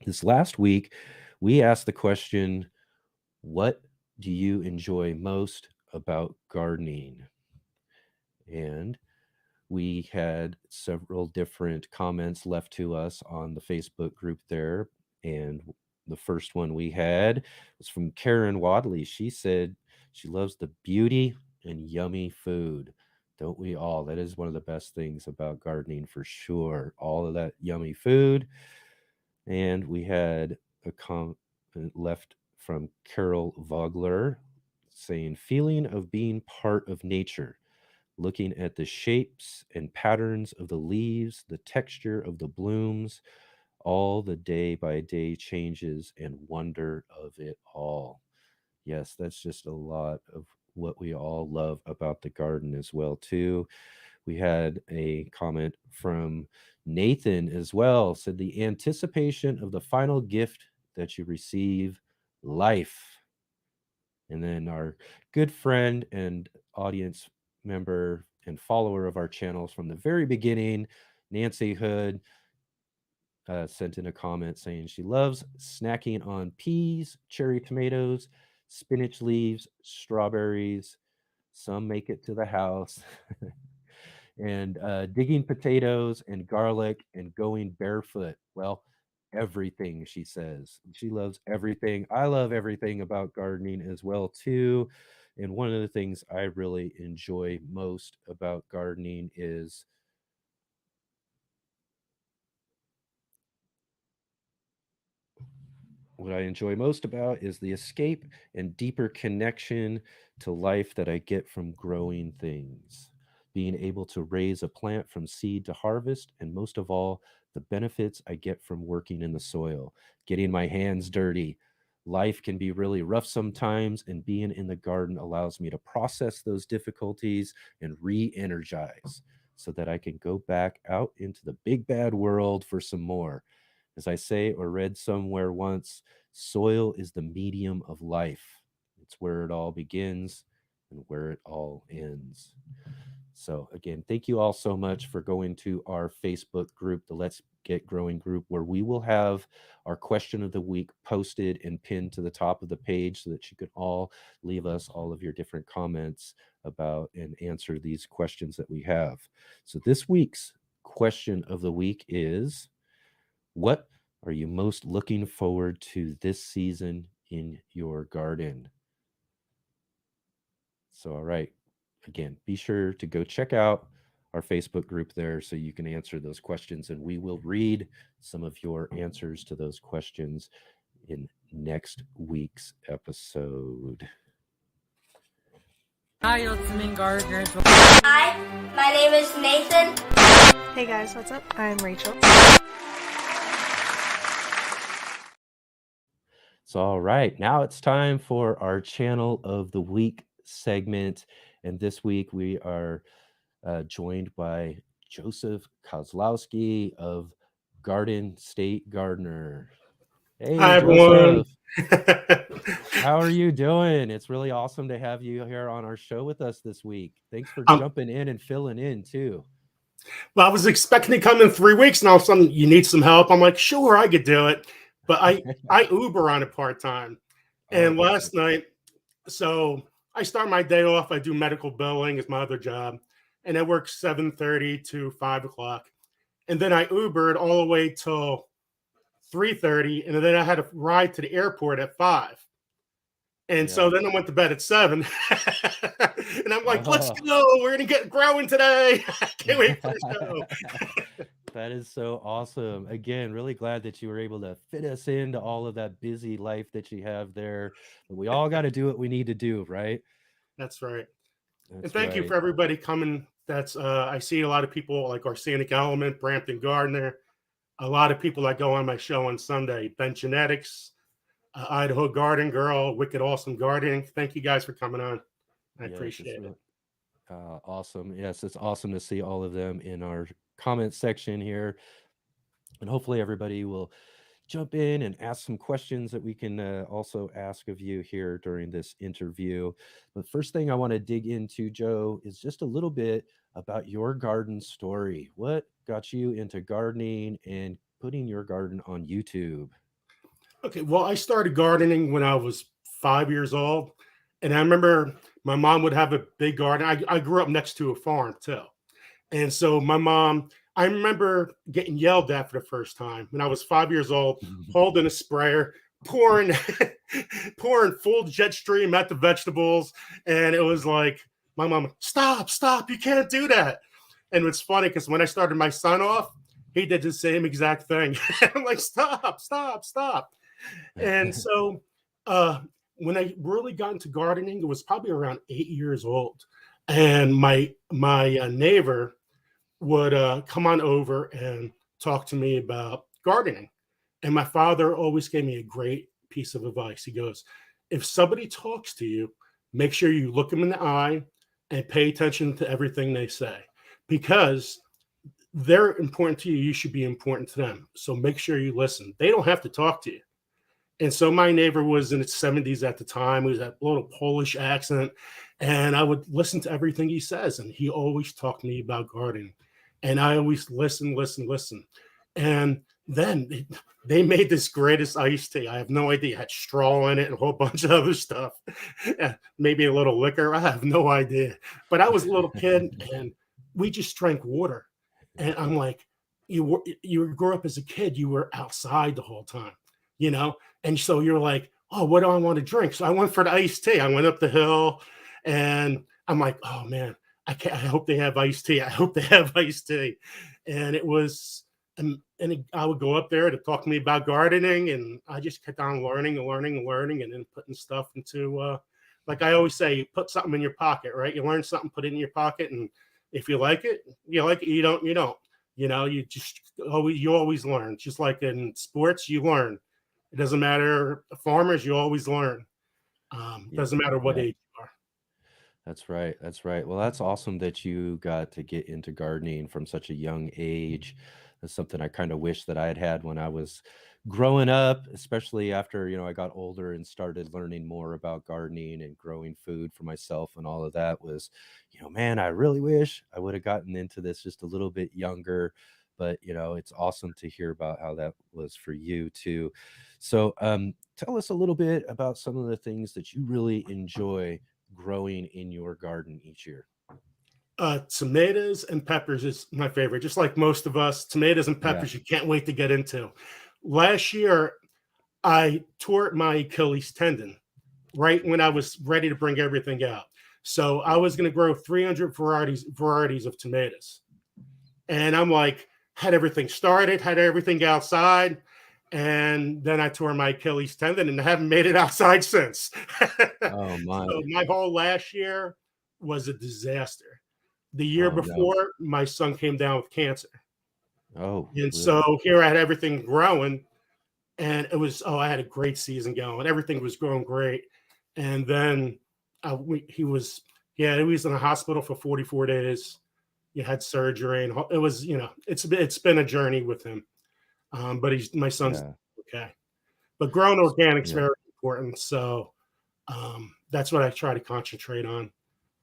This last week, we asked the question, what do you enjoy most about gardening? And we had several different comments left to us on the Facebook group there. And the first one we had was from Karen Wadley. She said she loves the beauty and yummy food. Don't we all? That is one of the best things about gardening for sure. All of that yummy food. And we had a comment left from Carol Vogler saying, feeling of being part of nature, looking at the shapes and patterns of the leaves, the texture of the blooms, all the day by day changes and wonder of it all. Yes, that's just a lot of what we all love about the garden as well, too. We had a comment from Nathan as well, said the anticipation of the final gift that you receive, life. And then our good friend and audience member and follower of our channels from the very beginning, Nancy Hood, sent in a comment saying she loves snacking on peas, cherry tomatoes, spinach leaves, strawberries. Some make it to the house. And digging potatoes and garlic and going barefoot. Well, everything, she says. She loves everything. I love everything about gardening as well, too. And one of the things I really enjoy most about gardening is what I enjoy most about is the escape and deeper connection to life that I get from growing things, being able to raise a plant from seed to harvest, and most of all, the benefits I get from working in the soil, getting my hands dirty, life can be really rough sometimes, and being in the garden allows me to process those difficulties and re-energize so that I can go back out into the big bad world for some more. As I say or read somewhere once, soil is the medium of life. It's where it all begins and where it all ends. So again, thank you all so much for going to our Facebook group, the Let's Get Growing group, where we will have our question of the week posted and pinned to the top of the page so that you can all leave us all of your different comments about and answer these questions that we have. So this week's question of the week is, what are you most looking forward to this season in your garden? So, all right. Again, be sure to go check out our Facebook group there so you can answer those questions, and we will read some of your answers to those questions in next week's episode. Hi, Ultimate Gardeners. Hi, my name is Nathan. Hey guys, what's up? I'm Rachel. So, all right, now it's time for our Channel of the Week segment. And this week we are joined by Joseph Kozlowski of Garden State Gardener. Hey, hi, Joseph. everyone. How are you doing? It's really awesome to have you here on our show with us this week. Thanks for jumping in and filling in too. Well, I was expecting to come in 3 weeks, and all of a sudden you need some help. I'm like, sure, I could do it. But I Uber on it part-time. And last night, so I start my day off. I do medical billing as my other job. And I work 7:30 to 5 o'clock. And then I Ubered all the way till 3:30. And then I had a ride to the airport at 5. And so then I went to bed at 7. And I'm like, let's go. We're going to get growing today. I can't wait for the show. That is so awesome. Again, really glad that you were able to fit us into all of that busy life that you have there. But we all got to do what we need to do, right? That's right. That's and thank you for everybody coming. That's I see a lot of people like Arsenic Element, Brampton Gardener, a lot of people that go on my show on Sunday, Ben Genetics, Idaho Garden Girl, Wicked Awesome Gardening. Thank you guys for coming on. I appreciate it. Awesome. Yes, it's awesome to see all of them in our comment section here. And hopefully everybody will jump in and ask some questions that we can also ask of you here during this interview. But first thing I want to dig into, Joe, is just a little bit about your garden story. What got you into gardening and putting your garden on YouTube? Okay, well, I started gardening when I was 5 years old. And I remember my mom would have a big garden. I grew up next to a farm too. And so my mom, I remember getting yelled at for the first time when I was 5 years old, holding a sprayer, pouring full jet stream at the vegetables. And it was like, my mom, stop, you can't do that. And it's funny because when I started my son off, he did the same exact thing. I'm like, stop. And so when I really got into gardening, it was probably around 8 years old. And my neighbor would come on over and talk to me about gardening. And my father always gave me a great piece of advice. He goes, if somebody talks to you, make sure you look them in the eye and pay attention to everything they say, because they're important to you. You should be important to them. So make sure you listen. They don't have to talk to you. And so my neighbor was in his 70s at the time. He was a little Polish accent. And I would listen to everything he says. And he always talked to me about gardening. And I always listen. And then they made this greatest iced tea. I have no idea. It had straw in it and a whole bunch of other stuff. Maybe a little liquor. I have no idea. But I was a little kid and we just drank water. And I'm like, you grew up as a kid. You were outside the whole time, you know? And so you're like, oh, what do I want to drink? So I went for the iced tea. I went up the hill and I'm like, oh man, I hope they have iced tea. And it was, and I would go up there to talk to me about gardening. And I just kept on learning and then putting stuff into, like I always say, you put something in your pocket, right? You learn something, put it in your pocket. And if you like it, you like it. You don't, you know, you always learn. Just like in sports, you learn. It doesn't matter. Farmers, you always learn. Doesn't matter what age you are. That's right. That's right. Well, that's awesome that you got to get into gardening from such a young age. That's something I kind of wish that I had had when I was growing up, especially after, I got older and started learning more about gardening and growing food for myself and all of that was, man, I really wish I would have gotten into this just a little bit younger. But, it's awesome to hear about how that was for you too. So, tell us a little bit about some of the things that you really enjoy growing in your garden each year. Tomatoes and peppers is my favorite. Just like most of us, tomatoes and peppers, you can't wait to get into. Last year, I tore my Achilles tendon right when I was ready to bring everything out. So I was going to grow 300 varieties of tomatoes. And I'm like, had everything started, had everything outside. And then I tore my Achilles tendon and I haven't made it outside since. Oh, my. So my whole last year was a disaster. The year before, my son came down with cancer. Oh, and really? So here I had everything growing, and it was, I had a great season going. Everything was growing great. And then he was in the hospital for 44 days. He had surgery, and it was, it's been a journey with him. But my son's okay. But growing organic is very important. So that's what I try to concentrate on.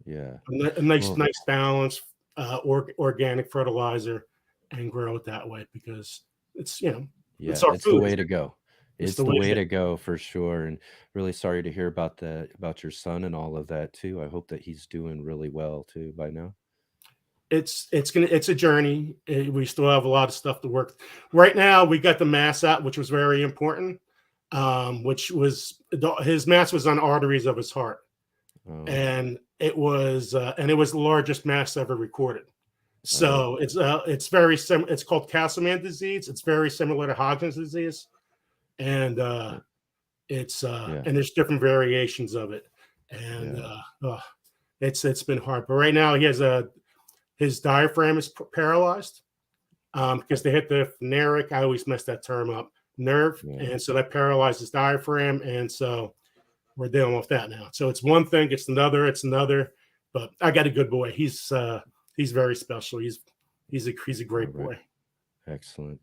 Yeah. A nice balance, organic fertilizer, and grow it that way because it's, it's the way to go. It's the way to go for sure. And really sorry to hear about your son and all of that too. I hope that he's doing really well too by now. It's a journey. We still have a lot of stuff to work. Right now, we got the mass out, which was very important. Which was his mass was on arteries of his heart, and it was the largest mass ever recorded. So it's very similar. It's called Castleman disease. It's very similar to Hodgkin's disease, and and there's different variations of it, and it's been hard. But right now, he has his diaphragm is paralyzed because they hit the phaneric. I always mess that term up. Nerve, and so that paralyzes diaphragm, and so we're dealing with that now. So it's one thing, it's another. But I got a good boy. He's very special. He's a great boy. Excellent.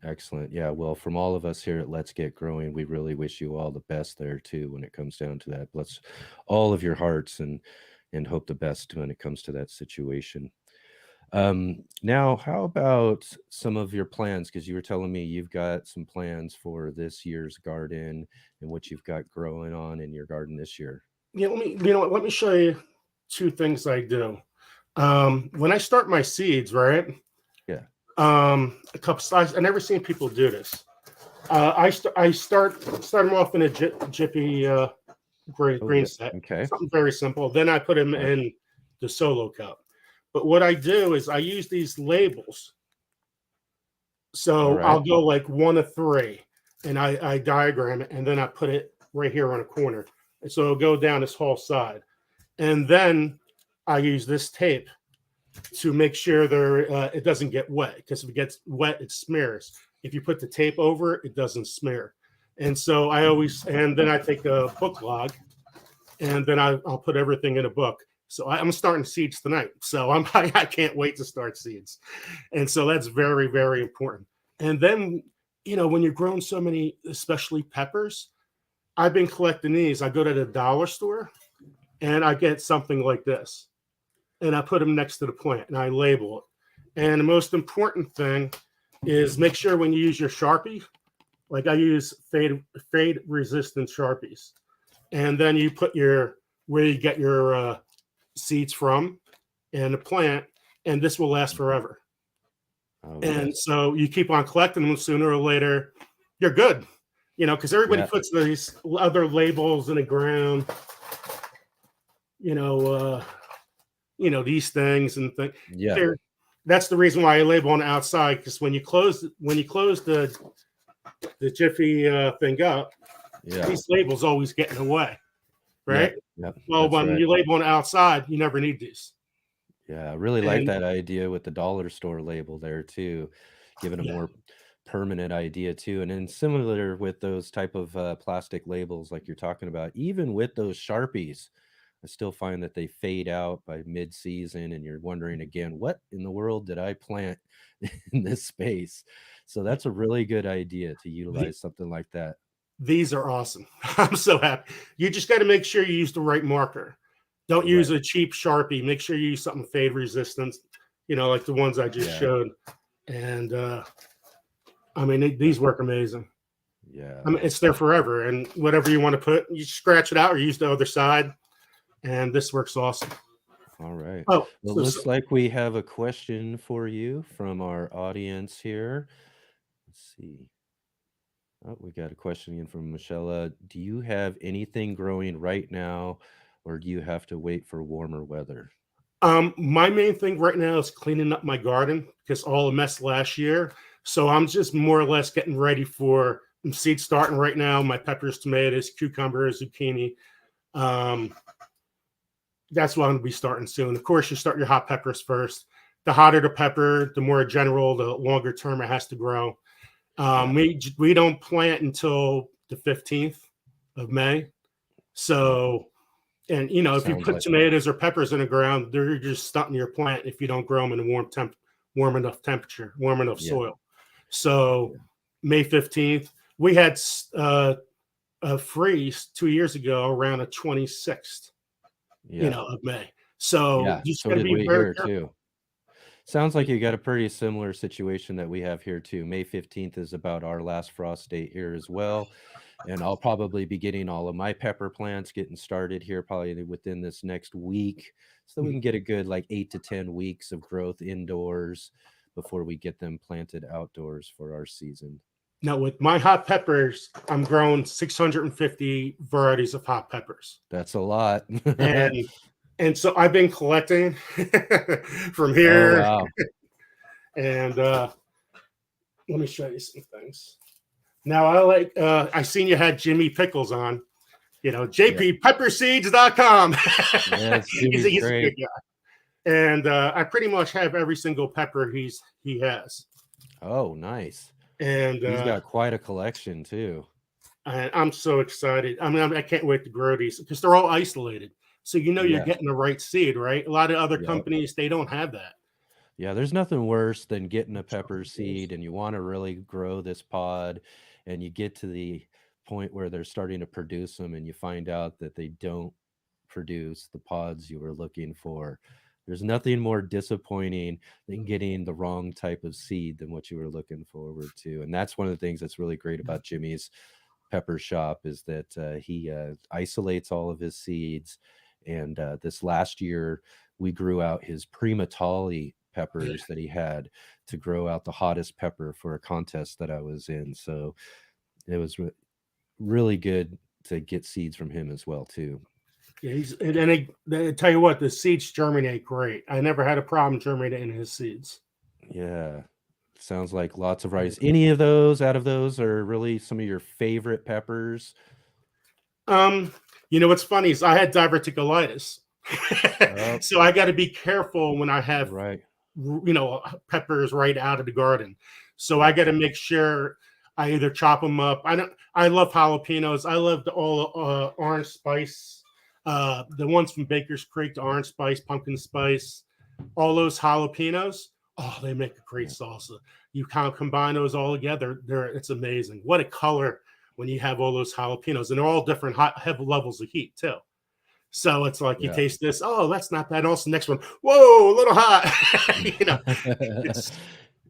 Yeah. Well, from all of us here at Let's Get Growing, we really wish you all the best there too when it comes down to that. Bless all of your hearts and hope the best when it comes to that situation. Now, how about some of your plans? Because you were telling me you've got some plans for this year's garden and what you've got growing on in your garden this year. Yeah, let me show you two things I do. When I start my seeds, right? Yeah. A couple slides. I never seen people do this. I start them off in a jiffy green set. Okay. Something very simple. Then I put them in the solo cup. But what I do is I use these labels. So I'll go like 1 of 3 and I diagram it and then I put it right here on a corner. And so it'll go down this whole side. And then I use this tape to make sure it doesn't get wet, because if it gets wet, it smears. If you put the tape over it, it doesn't smear. And so then I take a book log and then I'll put everything in a book. So I'm starting seeds tonight. So I can't wait to start seeds. And so that's very, very important. And then, when you're growing so many, especially peppers, I've been collecting these. I go to the dollar store and I get something like this. And I put them next to the plant and I label it. And the most important thing is make sure when you use your Sharpie, like I use fade resistant Sharpies. And then you put where you get your seeds from and a plant, and this will last forever. And so you keep on collecting them. Sooner or later you're good, because everybody puts these other labels in the ground, these things and things. That's the reason why I label on the outside, because when you close the jiffy thing up, these labels always get in the way. Right. Well, when you label on the outside, you never need these. Yeah, I really like that idea with the dollar store label there too, giving a more permanent idea too. And then similar with those type of plastic labels like you're talking about, even with those Sharpies, I still find that they fade out by mid-season, and you're wondering again, what in the world did I plant in this space? So that's a really good idea to utilize something like that. These are awesome. I'm so happy. You just got to make sure you use the right marker. Don't use a cheap Sharpie. Make sure you use something fade resistant, like the ones I just showed. And I mean, these work amazing. Yeah. I mean, it's there forever. And whatever you want to put, you scratch it out or use the other side. And this works awesome. All right. Oh, well, looks like we have a question for you from our audience here. Let's see. Oh, we got a question in from Michelle. Do you have anything growing right now, or do you have to wait for warmer weather? My main thing right now is cleaning up my garden because all the mess last year. So I'm just more or less getting ready for seed starting right now. My peppers, tomatoes, cucumbers, zucchini. That's what I'm going to be starting soon. Of course, you start your hot peppers first. The hotter the pepper, the more general, the longer term it has to grow. We don't plant until the 15th of May. So, and if you put tomatoes or peppers in the ground, they're just stunting your plant if you don't grow them in a warm enough temperature, warm enough soil. So, May 15th, we had a freeze 2 years ago around the 26th. Of May. So you just got to be very careful. Too. Sounds like you got a pretty similar situation that we have here too. May 15th is about our last frost date here as well. And I'll probably be getting all of my pepper plants getting started here probably within this next week. So we can get a good 8 to 10 weeks of growth indoors before we get them planted outdoors for our season. Now, with my hot peppers, I'm growing 650 varieties of hot peppers. That's a lot. and so I've been collecting from here. Oh, wow. And let me show you some things. Now, I seen you had Jimmy Pickles on, jppepperseeds.com. Yeah, he's a great. good guy. And I pretty much have every single pepper he has. Oh, nice. And he's got quite a collection too. And I'm so excited. I mean, I can't wait to grow these because they're all isolated. So you're getting the right seed, right? A lot of other companies, they don't have that. Yeah, there's nothing worse than getting a pepper seed and you want to really grow this pod and you get to the point where they're starting to produce them and you find out that they don't produce the pods you were looking for. There's nothing more disappointing than getting the wrong type of seed than what you were looking forward to. And that's one of the things that's really great about Jimmy's pepper shop is that he isolates all of his seeds. And this last year, we grew out his Primatali peppers that he had to grow out the hottest pepper for a contest that I was in. So it was really good to get seeds from him as well, too. Yeah, and I tell you what, the seeds germinate great. I never had a problem germinating his seeds. Yeah, sounds like lots of rice. Any of those out of those are really some of your favorite peppers? What's funny is I had diverticulitis, so I got to be careful when I have peppers right out of the garden. So I got to make sure I either chop them up. I love jalapenos. I love all orange spice. The ones from Baker's Creek, the orange spice, pumpkin spice, all those jalapenos. Oh, they make a great salsa. You kind of combine those all together. It's amazing. What a color when you have all those jalapenos, and they're all different heavy levels of heat too. So it's like you taste this. Oh, that's not bad. Also, next one. Whoa, a little hot.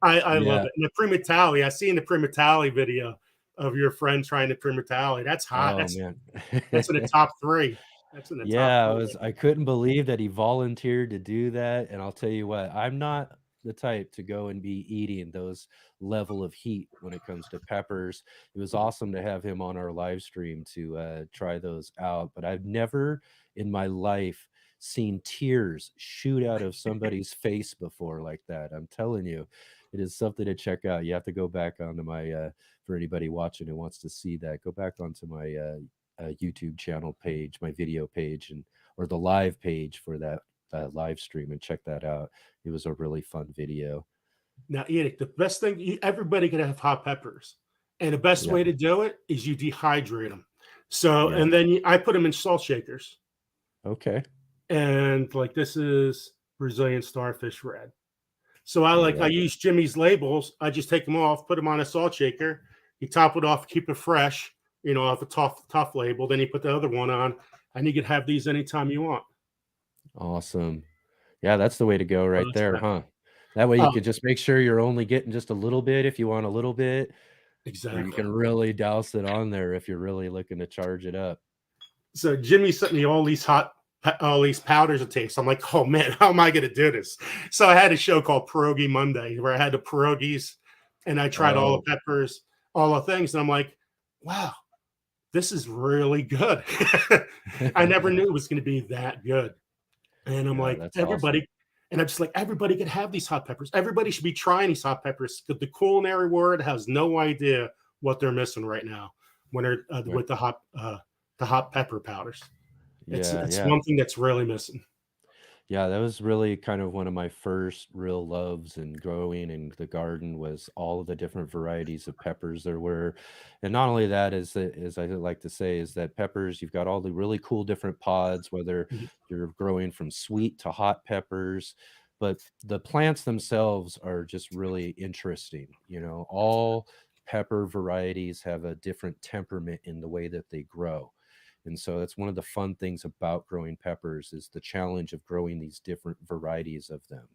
I love it. And the Primatali, I seen the Primatali video of your friend trying the Primatali. That's hot. That's in the top 3. That's in the top 3. I couldn't believe that he volunteered to do that. And I'll tell you what, I'm not the type to go and be eating those level of heat when it comes to peppers. It was awesome to have him on our live stream to try those out, but I've never in my life seen tears shoot out of somebody's face before like that. I'm telling you, it is something to check out. You have to go back onto my for anybody watching who wants to see that, go back onto my YouTube channel page, my video page, or the live page for that live stream and check that out. It was a really fun video. Now, Edic, the best thing, everybody can have hot peppers. And the best Yeah. way to do it is you dehydrate them. So, Yeah. and then I put them in salt shakers. Okay. And like this is Brazilian starfish red. So I use Jimmy's labels. I just take them off, put them on a salt shaker. You top it off, keep it fresh, off a tough label. Then you put the other one on, and you can have these anytime you want. Awesome. Yeah, that's the way to go right there, huh? That way you could just make sure you're only getting just a little bit if you want a little bit. Exactly. Or you can really douse it on there if you're really looking to charge it up. So Jimmy sent me all these powders to taste. I'm like, oh man, how am I going to do this? So I had a show called Pierogi Monday where I had the pierogies and I tried all the peppers, all the things. And I'm like, wow, this is really good. I never knew it was going to be that good. And I'm like, everybody, awesome. And I'm just like, everybody can have these hot peppers. Everybody should be trying these hot peppers because the culinary world has no idea what they're missing right now when they're with the hot pepper powders. It's one thing that's really missing. Yeah, that was really kind of one of my first real loves in growing in the garden was all of the different varieties of peppers there were. And not only that, as I like to say, is that peppers, you've got all the really cool different pods, whether you're growing from sweet to hot peppers, but the plants themselves are just really interesting. All pepper varieties have a different temperament in the way that they grow. And so that's one of the fun things about growing peppers is the challenge of growing these different varieties of them,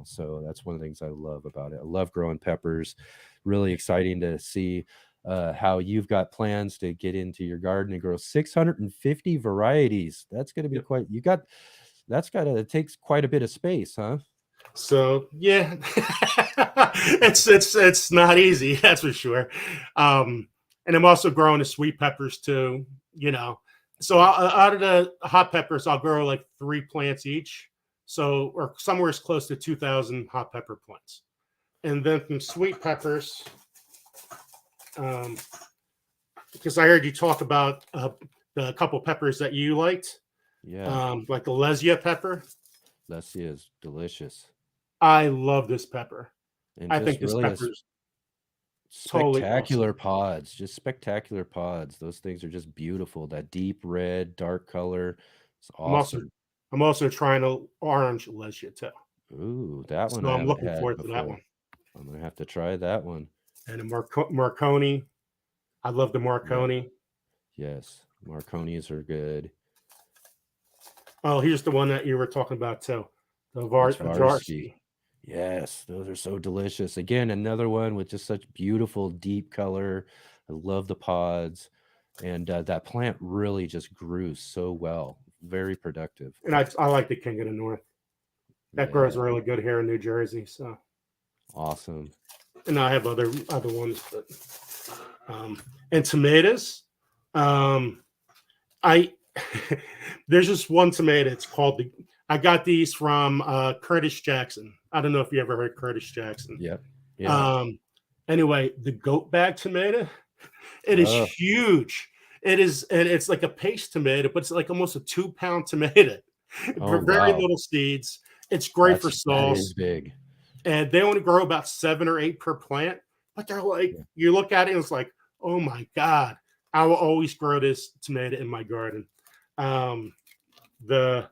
so that's one of the things I love about it. I love growing peppers. Really exciting to see how you've got plans to get into your garden and grow 650 varieties. That's going to be it takes quite a bit of space, huh? So yeah, it's not easy, that's for sure. And I'm also growing the sweet peppers too. So out of the hot peppers, I'll grow like 3 plants each. So, or somewhere as close to 2,000 hot pepper plants. And then from sweet peppers, because I heard you talk about the couple peppers that you liked. Yeah. Like the Lesia pepper. Lesia is delicious. I love this pepper. And I think this pepper's spectacular pods, just spectacular pods. Those things are just beautiful. That deep red, dark color. It's awesome. I'm also trying to orange Lesia too. Ooh, that one. So I'm looking forward to that one. I'm gonna have to try that one. And the Marconi. I love the Marconi. Yes, Marconis are good. Oh, here's the one that you were talking about too. The Varsity. Yes, those are so delicious. Again, another one with just such beautiful deep color. I love the pods, and that plant really just grew so well. Very productive. And I like the King of the North. That grows really good here in New Jersey. So awesome. And I have other ones, but and tomatoes. There's just one tomato. It's called I got these from Curtis Jackson. I don't know if you ever heard Curtis Jackson. Yep. Yeah. Anyway, the goat bag tomato, it is huge. It is, and it's like a paste tomato, but it's like almost a 2-pound tomato. Very little seeds. It's great for sauce. That is big. And they only grow about 7 or 8 per plant, but they're like, you look at it and it's like, oh my God, I will always grow this tomato in my garden. The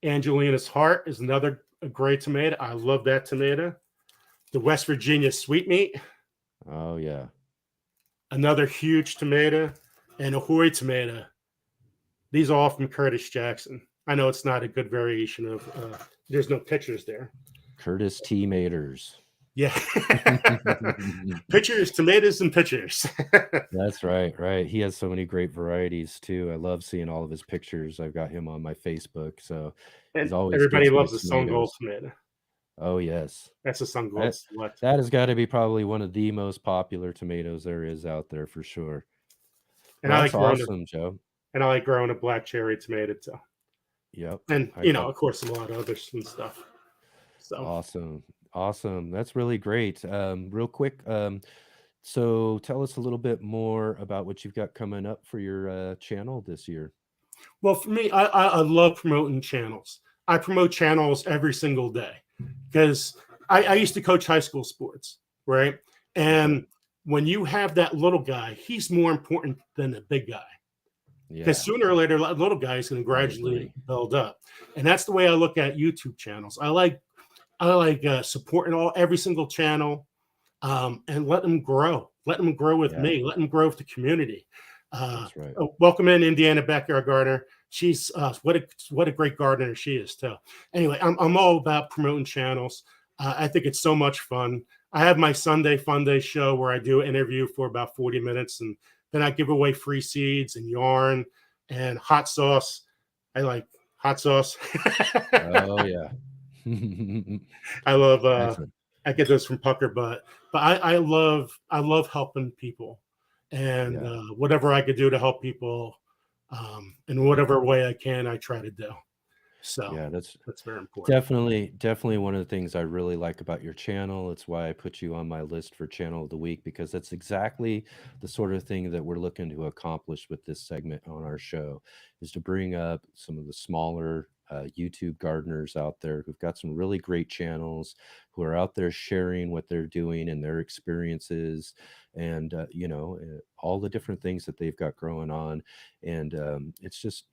Angelina's Heart is another great tomato. I love that tomato. The West Virginia Sweetmeat. Oh, yeah. Another huge tomato. And Ahoy tomato. These are all from Curtis Jackson. I know it's not a good variation of, there's no pictures there. Curtis T. Maters. Yeah. Pictures, tomatoes, and pictures. That's right. Right. He has so many great varieties too. I love seeing all of his pictures. I've got him on my Facebook. So he's always everybody loves the Sun Gold tomato. Oh, yes. That's a Sun Gold Select. That has got to be probably one of the most popular tomatoes there is out there for sure. And well, that's awesome, Joe. And I like growing a black cherry tomato too. Yep. And of course, a lot of others and stuff. So awesome. That's really great. Real quick, so tell us a little bit more about what you've got coming up for your channel this year. Well, for me, I love promoting channels. I promote channels every single day because I used to coach high school sports, right? And when you have that little guy, he's more important than the big guy. Because sooner or later, that little guy is going to gradually build up. And that's the way I look at YouTube channels. I like supporting every single channel, and let them grow. Let them grow with me. Let them grow with the community. That's right. Welcome in Indiana Backyard Gardener. She's what a great gardener she is too. Anyway, I'm all about promoting channels. I think it's so much fun. I have my Sunday Fun Day show where I do an interview for about 40 minutes, and then I give away free seeds and yarn and hot sauce. I like hot sauce. Oh yeah. I love I get those from Pucker, but I love helping people, and whatever I could do to help people, in whatever way I can, I try to do. So yeah, that's very important. Definitely one of the things I really like about your channel. It's why I put you on my list for channel of the week, because that's exactly the sort of thing that we're looking to accomplish with this segment on our show, is to bring up some of the smaller YouTube gardeners out there who've got some really great channels, who are out there sharing what they're doing and their experiences, and all the different things that they've got growing on. And it's just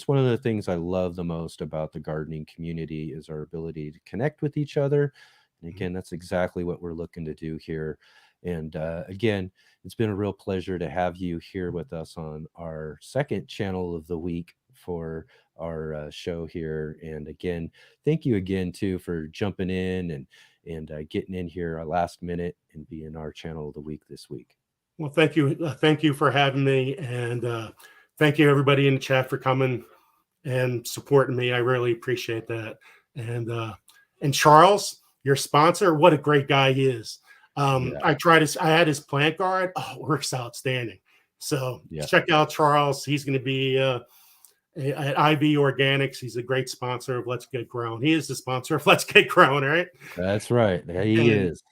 one of the things I love the most about the gardening community, is our ability to connect with each other. And again, that's exactly what we're looking to do here. And again, it's been a real pleasure to have you here with us on our second channel of the week for our show here. And again, thank you again too for jumping in and getting in here last minute and being our channel of the week this week. Well, thank you. Thank you for having me. And thank you everybody in the chat for coming and supporting me. I really appreciate that. And Charles, your sponsor, what a great guy he is. I had his plant guard. Oh, it works outstanding. So check out Charles. He's going to be at IV Organics. He's a great sponsor of Let's Get Grown. He is the sponsor of Let's Get Grown, right? That's right. He is.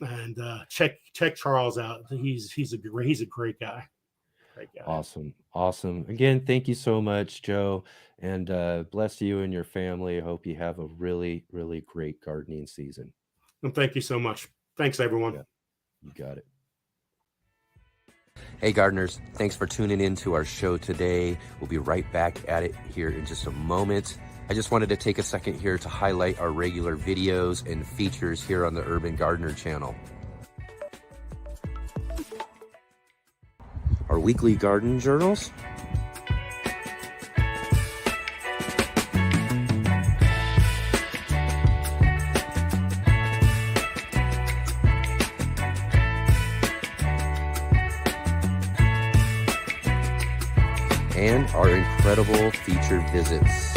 And check Charles out. He's a great guy. Great guy. Awesome. Again, thank you so much, Joe, and bless you and your family. I hope you have a really, really great gardening season. And thank you so much. Thanks, everyone. Yeah, you got it. Hey gardeners, thanks for tuning in to our show today. We'll be right back at it here in just a moment. I just wanted to take a second here to highlight our regular videos and features here on the Urban Gardener channel. Our weekly garden journals, and our incredible featured visits.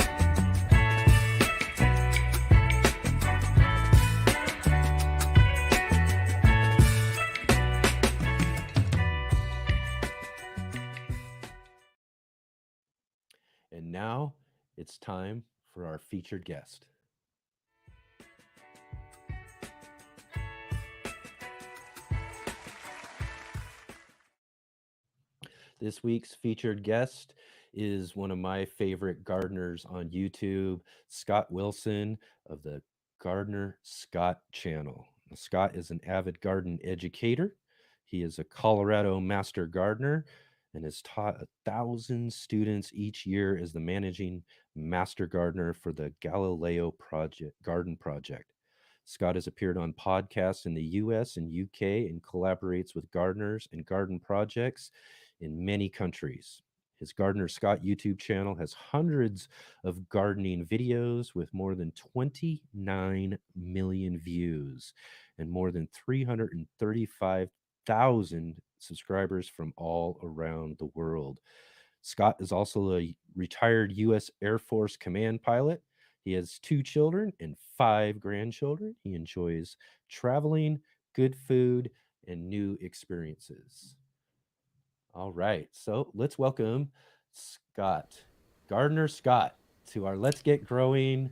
And now it's time for our featured guest. This week's featured guest is one of my favorite gardeners on YouTube, Scott Wilson of the Gardener Scott channel. Now, Scott is an avid garden educator. He is a Colorado master gardener and has taught 1,000 students each year as the managing master gardener for the Galileo Garden Project. Scott has appeared on podcasts in the US and UK and collaborates with gardeners and garden projects in many countries. His Gardener Scott YouTube channel has hundreds of gardening videos with more than 29 million views and more than 335,000 subscribers from all around the world. Scott is also a retired U.S. Air Force command pilot. He has 2 children and 5 grandchildren. He enjoys traveling, good food, and new experiences. All right, so let's welcome Scott, Gardener Scott, to our Let's Get Growing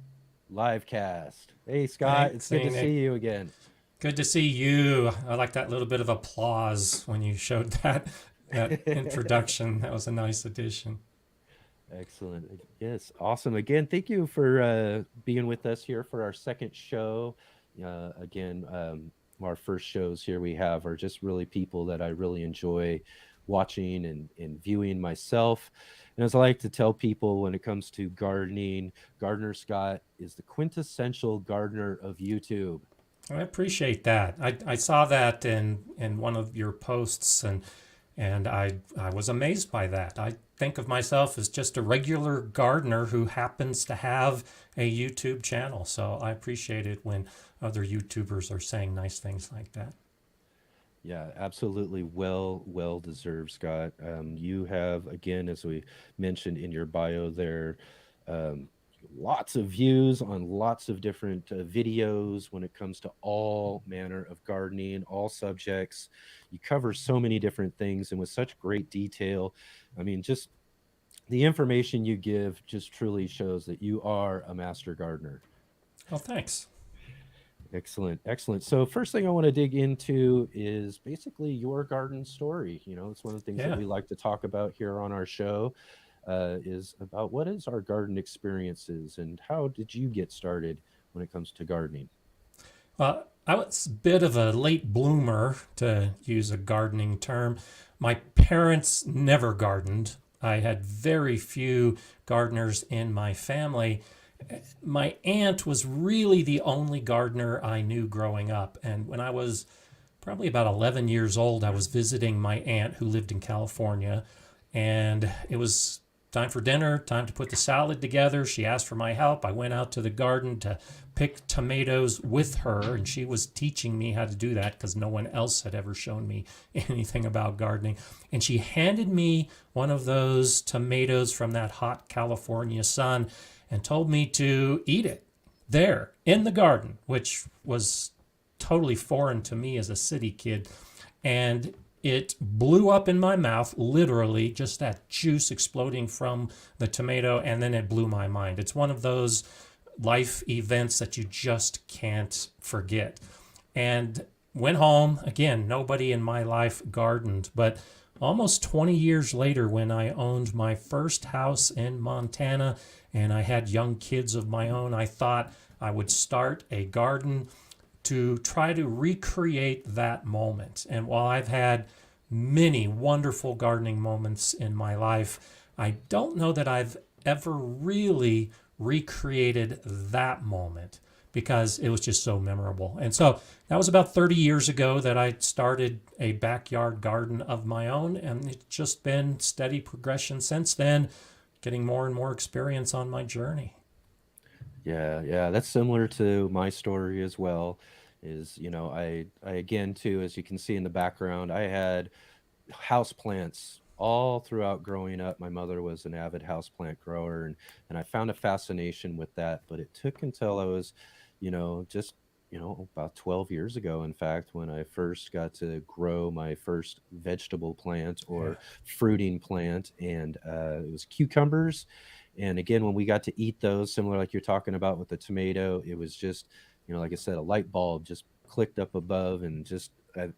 LiveCast. Hey, Scott, it's good to see you again. Good to see you. I like that little bit of applause when you showed that introduction. That was a nice addition. Excellent. Yes, awesome. Again, thank you for being with us here for our second show. Again, our first shows here we have are just really people that I really enjoy watching and viewing myself. And as I like to tell people when it comes to gardening, Gardener Scott is the quintessential gardener of YouTube. I appreciate that. I saw that in one of your posts, and I was amazed by that. I think of myself as just a regular gardener who happens to have a YouTube channel. So I appreciate it when other YouTubers are saying nice things like that. Yeah, absolutely. Well deserved, Scott. You have, again, as we mentioned in your bio there, um, lots of views on lots of different videos when it comes to all manner of gardening, all subjects. You cover so many different things and with such great detail. I mean, just the information you give just truly shows that you are a master gardener. Oh, thanks. Excellent, excellent. So first thing I want to dig into is basically your garden story. You know, it's one of the things that we like to talk about here on our show, is about what is our garden experiences and how did you get started when it comes to gardening? Well, I was a bit of a late bloomer, to use a gardening term. My parents never gardened. I had very few gardeners in my family. My aunt was really the only gardener I knew growing up. And when I was probably about 11 years old, I was visiting my aunt who lived in California. And it was time for dinner, time to put the salad together. She asked for my help. I went out to the garden to pick tomatoes with her, and she was teaching me how to do that because no one else had ever shown me anything about gardening. And she handed me one of those tomatoes from that hot California sun and told me to eat it there in the garden, which was totally foreign to me as a city kid. And it blew up in my mouth, literally, just that juice exploding from the tomato, and then it blew my mind. It's one of those life events that you just can't forget. And went home. Again, nobody in my life gardened, but almost 20 years later, when I owned my first house in Montana and I had young kids of my own, I thought I would start a garden to try to recreate that moment. And while I've had many wonderful gardening moments in my life, I don't know that I've ever really recreated that moment because it was just so memorable. And so that was about 30 years ago that I started a backyard garden of my own, and it's just been steady progression since then, getting more and more experience on my journey. Yeah, that's similar to my story as well. Is, you know, I again too, as you can see in the background, I had house plants all throughout growing up. My mother was an avid houseplant grower, and I found a fascination with that. But it took until I was, just about 12 years ago, in fact, when I first got to grow my first vegetable plant or fruiting plant, and it was cucumbers. And again, when we got to eat those, similar like you're talking about with the tomato, it was just, like I said, a light bulb just clicked up above, and just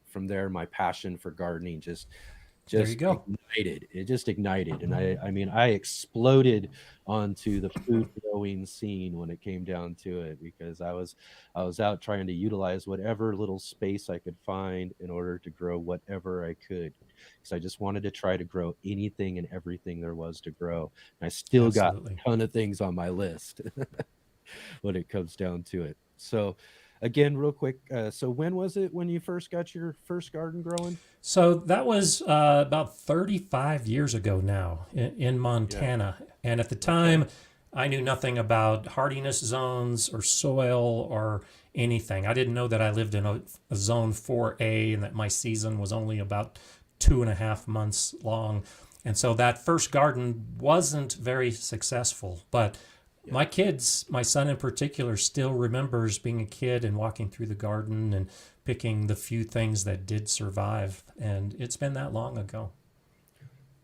from there, my passion for gardening just there you go. ignited. It just ignited, and I mean, I exploded onto the food growing scene when it came down to it, because I was out trying to utilize whatever little space I could find in order to grow whatever I could, because I just wanted to try to grow anything and everything there was to grow. And I still Absolutely. got a ton of things on my list when it comes down to it. So again, real quick, so when was it when you first got your first garden growing? So that was about 35 years ago now in Montana. Yeah. And at the time, I knew nothing about hardiness zones or soil or anything. I didn't know that I lived in a zone 4A and that my season was only about 2.5 months long. And so that first garden wasn't very successful, but my kids, my son in particular, still remembers being a kid and walking through the garden and picking the few things that did survive. And it's been that long ago.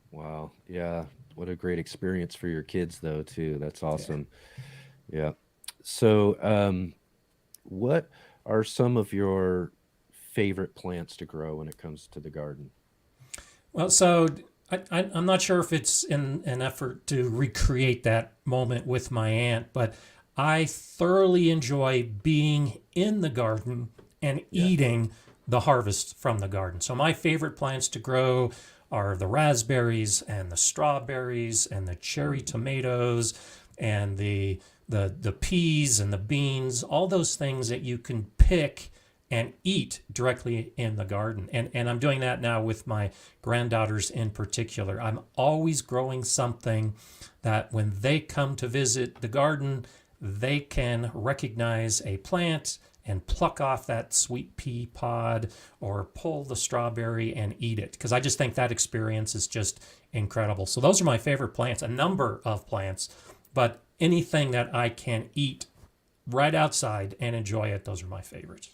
Wow. Yeah. What a great experience for your kids, though, too. That's awesome. Yeah. So what are some of your favorite plants to grow when it comes to the garden? Well, so I'm not sure if it's in an effort to recreate that moment with my aunt, but I thoroughly enjoy being in the garden and eating the harvest from the garden. So my favorite plants to grow are the raspberries and the strawberries and the cherry tomatoes and the peas and the beans, all those things that you can pick and eat directly in the garden. And I'm doing that now with my granddaughters in particular. I'm always growing something that when they come to visit the garden, they can recognize a plant and pluck off that sweet pea pod or pull the strawberry and eat it. Because I just think that experience is just incredible. So those are my favorite plants, a number of plants, but anything that I can eat right outside and enjoy it, those are my favorites.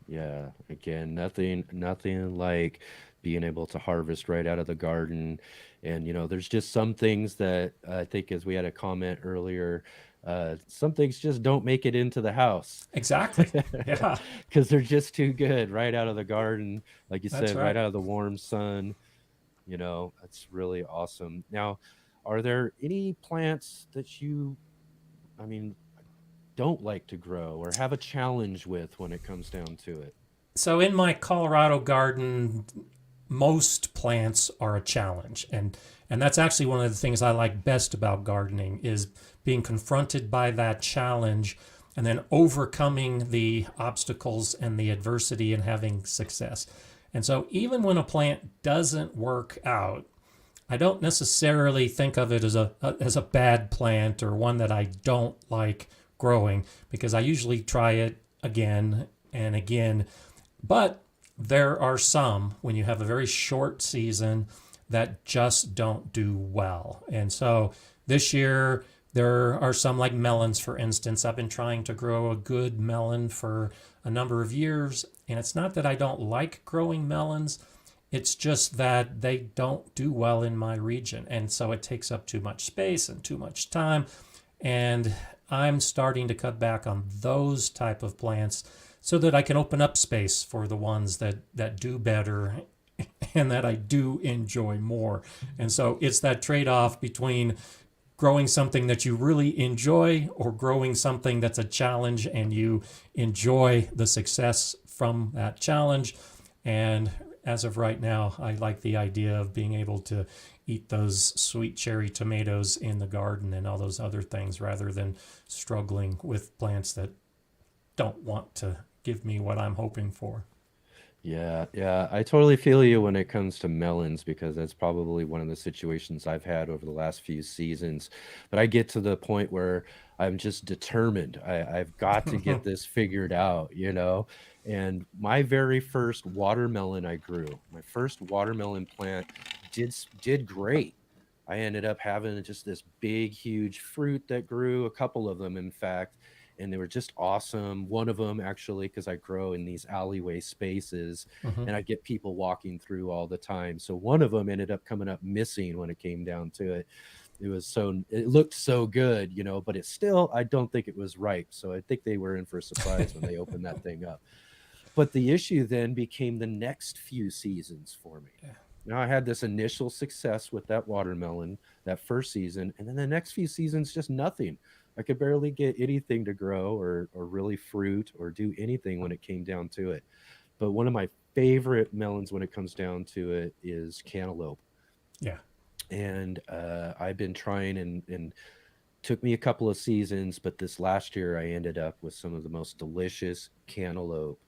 Yeah, again, nothing like being able to harvest right out of the garden. And there's just some things that I think, as we had a comment earlier, some things just don't make it into the house. Exactly. Yeah. Because they're just too good right out of the garden, like you That's said, right. right out of the warm sun. That's really awesome. Now, are there any plants that you, I mean, don't like to grow or have a challenge with when it comes down to it? So in my Colorado garden, most plants are a challenge. And that's actually one of the things I like best about gardening is being confronted by that challenge and then overcoming the obstacles and the adversity and having success. And so even when a plant doesn't work out, I don't necessarily think of it as a bad plant or one that I don't like growing, because I usually try it again and again. But there are some, when you have a very short season, that just don't do well. And so this year, there are some like melons, for instance. I've been trying to grow a good melon for a number of years. And it's not that I don't like growing melons. It's just that they don't do well in my region. And so it takes up too much space and too much time. And I'm starting to cut back on those type of plants so that I can open up space for the ones that do better and that I do enjoy more. And so it's that trade-off between growing something that you really enjoy or growing something that's a challenge and you enjoy the success from that challenge. And as of right now, I like the idea of being able to eat those sweet cherry tomatoes in the garden and all those other things rather than struggling with plants that don't want to give me what I'm hoping for. Yeah, I totally feel you when it comes to melons, because that's probably one of the situations I've had over the last few seasons. But I get to the point where I'm just determined. I've got to get this figured out. And my very first watermelon I grew, my first watermelon plant did great. I ended up having just this big, huge fruit that grew, a couple of them, in fact, and they were just awesome. One of them, actually, because I grow in these alleyway spaces, and I get people walking through all the time. So one of them ended up coming up missing when it came down to it. It looked so good, but it's still, I don't think it was ripe. So I think they were in for a surprise when they opened that thing up. But the issue then became the next few seasons for me. Yeah. Now I had this initial success with that watermelon that first season, and then the next few seasons, just nothing. I could barely get anything to grow or really fruit or do anything when it came down to it. But one of my favorite melons when it comes down to it is cantaloupe. Yeah. And I've been trying and took me a couple of seasons, but this last year I ended up with some of the most delicious cantaloupe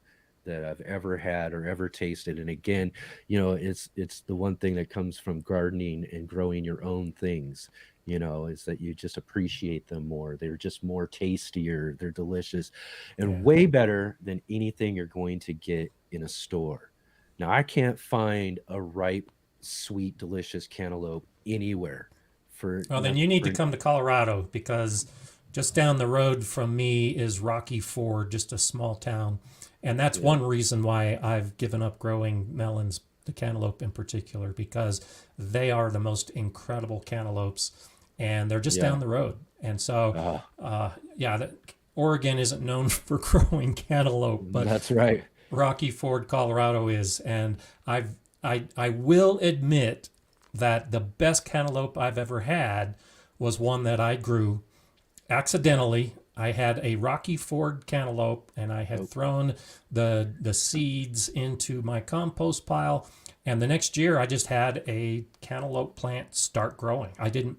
that I've ever had or ever tasted. And again, it's the one thing that comes from gardening and growing your own things, is that you just appreciate them more. They're just more tastier. They're delicious and way better than anything you're going to get in a store. Now, I can't find a ripe, sweet, delicious cantaloupe anywhere. Well, then you need to come to Colorado, because just down the road from me is Rocky Ford, just a small town. And that's one reason why I've given up growing melons, the cantaloupe in particular, because they are the most incredible cantaloupes, and they're just down the road. And so, Oregon isn't known for growing cantaloupe, but that's right. Rocky Ford, Colorado is. And I will admit that the best cantaloupe I've ever had was one that I grew accidentally. I had a Rocky Ford cantaloupe, and I had thrown the seeds into my compost pile. And the next year, I just had a cantaloupe plant start growing. I didn't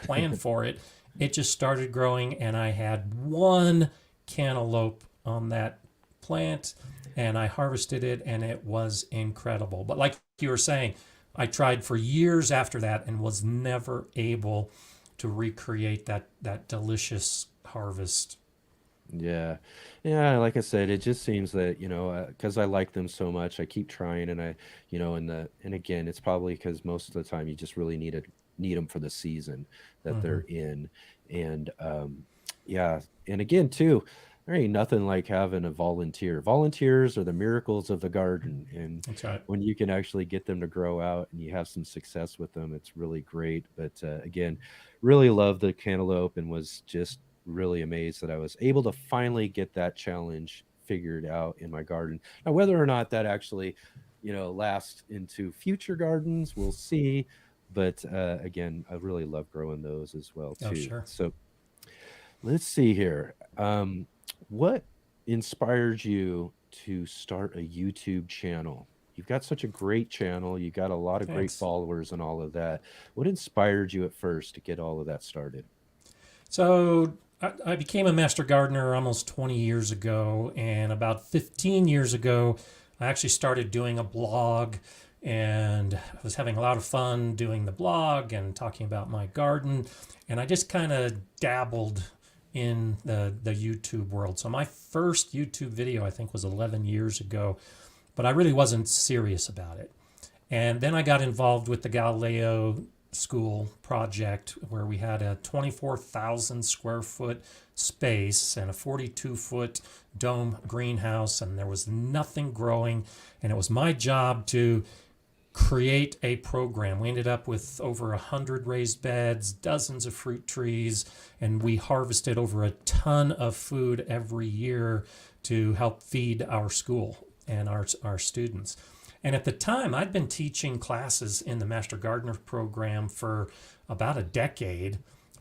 plan for it. It just started growing, and I had one cantaloupe on that plant, and I harvested it, and it was incredible. But like you were saying, I tried for years after that and was never able to recreate that delicious harvest. Yeah. Yeah. Like I said, it just seems that, because I like them so much, I keep trying and and again, it's probably because most of the time you just really need them for the season that they're in. And, yeah. And again, too, there ain't nothing like having a volunteer. Volunteers are the miracles of the garden. And That's right. when you can actually get them to grow out and you have some success with them, it's really great. But again, really love the cantaloupe and was just really amazed that I was able to finally get that challenge figured out in my garden. Now, whether or not that actually, lasts into future gardens, we'll see. But again, I really love growing those as well too. Oh, sure. So let's see here. What inspired you to start a YouTube channel? You've got such a great channel. You got a lot of great Thanks. followers and all of that. What inspired you at first to get all of that started? So I became a master gardener almost 20 years ago, and about 15 years ago, I actually started doing a blog, and I was having a lot of fun doing the blog and talking about my garden, and I just kind of dabbled in the YouTube world. So my first YouTube video, I think, was 11 years ago, but I really wasn't serious about it. And then I got involved with the Galileo School project, where we had a 24,000 square foot space and a 42-foot dome greenhouse, and there was nothing growing, and it was my job to create a program. We ended up with over 100 raised beds, dozens of fruit trees, and we harvested over a ton of food every year to help feed our school and our students. And at the time, I'd been teaching classes in the Master Gardener program for about a decade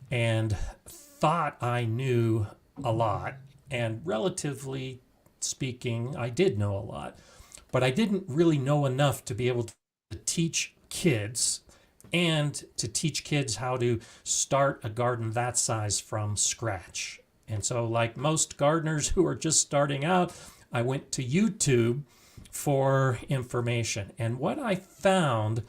and thought I knew a lot. And relatively speaking, I did know a lot, but I didn't really know enough to be able to teach kids and to teach kids how to start a garden that size from scratch. And so, like most gardeners who are just starting out, I went to YouTube for information. And what I found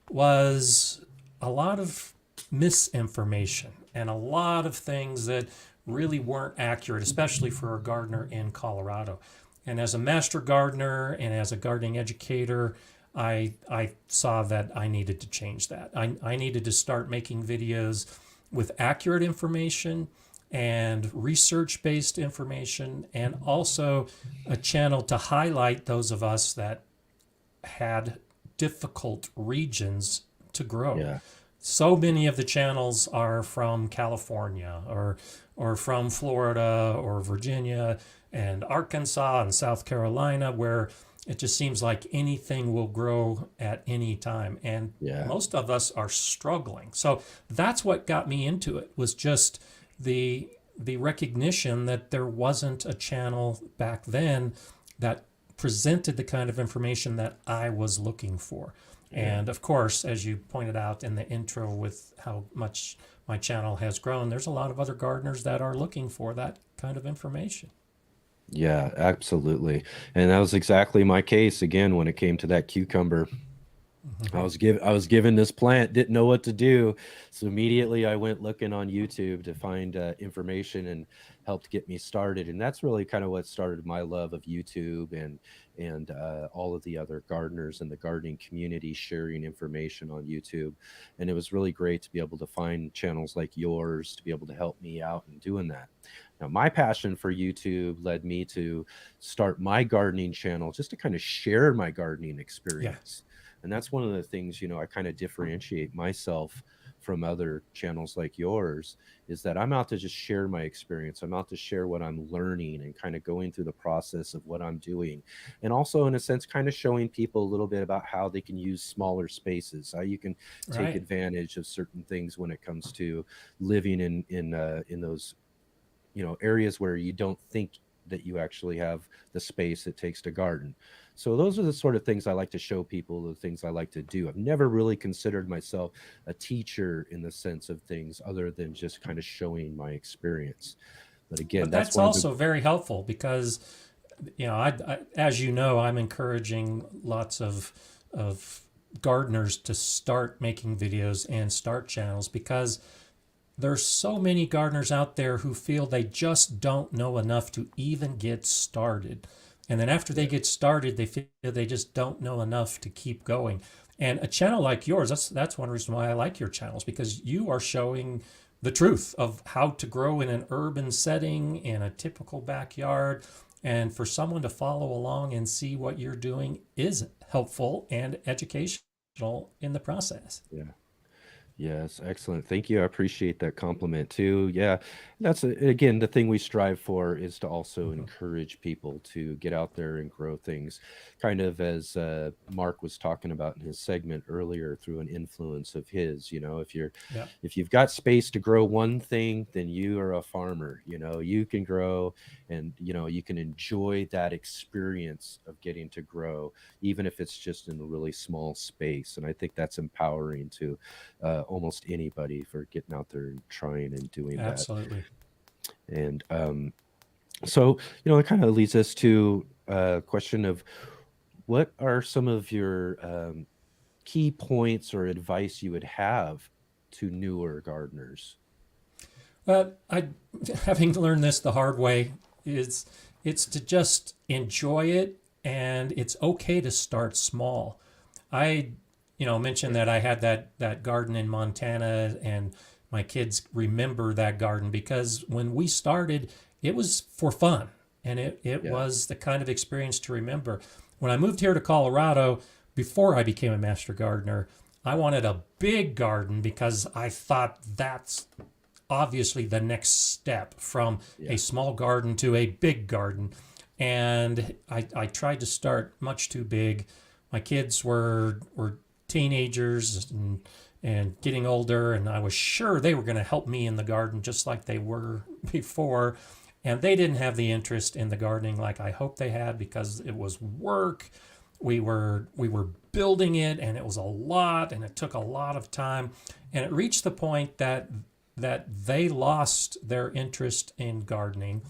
was a lot of misinformation and a lot of things that really weren't accurate, especially for a gardener in Colorado. And as a master gardener and as a gardening educator, I saw that I needed to change that. I needed to start making videos with accurate information and research-based information, and also a channel to highlight those of us that had difficult regions to grow. Yeah. So many of the channels are from California or from Florida or Virginia and Arkansas and South Carolina, where it just seems like anything will grow at any time. And most of us are struggling. So that's what got me into it, was just the recognition that there wasn't a channel back then that presented the kind of information that I was looking for. And of course, as you pointed out in the intro with how much my channel has grown, there's a lot of other gardeners that are looking for that kind of information. Yeah, absolutely. And that was exactly my case again when it came to that cucumber. I was given this plant, didn't know what to do. So immediately I went looking on YouTube to find information and helped get me started. And that's really kind of what started my love of YouTube and all of the other gardeners in the gardening community sharing information on YouTube. And it was really great to be able to find channels like yours to be able to help me out in doing that. Now, my passion for YouTube led me to start my gardening channel just to kind of share my gardening experience. And that's one of the things, I kind of differentiate myself from other channels like yours, is that I'm out to just share my experience. I'm out to share what I'm learning and kind of going through the process of what I'm doing. And also, in a sense, kind of showing people a little bit about how they can use smaller spaces, how you can take advantage of certain things when it comes to living in those areas where you don't think that you actually have the space it takes to garden. So those are the sort of things I like to show people, the things I like to do. I've never really considered myself a teacher in the sense of things other than just kind of showing my experience. But again, But that's that's one of the also very helpful because, as you know, I'm encouraging lots of gardeners to start making videos and start channels because there's so many gardeners out there who feel they just don't know enough to even get started. And then after they get started, they feel they just don't know enough to keep going. And a channel like yours, that's one reason why I like your channels, because you are showing the truth of how to grow in an urban setting in a typical backyard. And for someone to follow along and see what you're doing is helpful and educational in the process. Yeah. Yes, excellent. Thank you. I appreciate that compliment too. Yeah, that's again the thing we strive for is to also encourage people to get out there and grow things, kind of as Mark was talking about in his segment earlier through an influence of his. Yeah. If you've got space to grow one thing, then you are a farmer. You can grow, and you can enjoy that experience of getting to grow, even if it's just in a really small space. And I think that's empowering to almost anybody for getting out there and trying and doing Absolutely. that. And so, it kind of leads us to a question of what are some of your key points or advice you would have to newer gardeners? Having learned this the hard way, it's to just enjoy it, and it's okay to start small. I mentioned that I had that garden in Montana, and my kids remember that garden because when we started, it was for fun, and it was the kind of experience to remember. When I moved here to Colorado, before I became a master gardener, I wanted a big garden because I thought that's obviously the next step from a small garden to a big garden. And I tried to start much too big. My kids were teenagers and getting older, and I was sure they were going to help me in the garden just like they were before. And they didn't have the interest in the gardening like I hoped they had because it was work. We were building it, and it was a lot, and it took a lot of time. And it reached the point that they lost their interest in gardening.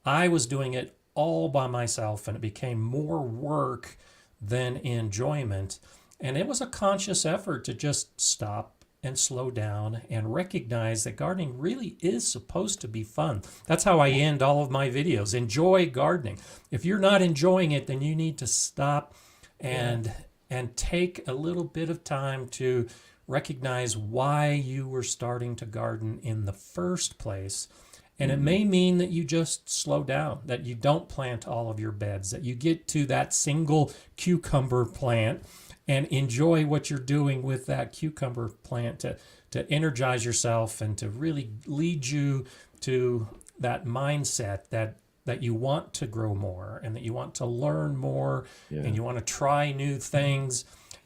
I was doing it all by myself, and it became more work than enjoyment. And it was a conscious effort to just stop and slow down and recognize that gardening really is supposed to be fun. That's how I end all of my videos. Enjoy gardening. If you're not enjoying it, then you need to stop and take a little bit of time to recognize why you were starting to garden in the first place. And it may mean that you just slow down, that you don't plant all of your beds, that you get to that single cucumber plant and enjoy what you're doing with that cucumber plant to energize yourself and to really lead you to that mindset that you want to grow more and that you want to learn more and you want to try new things.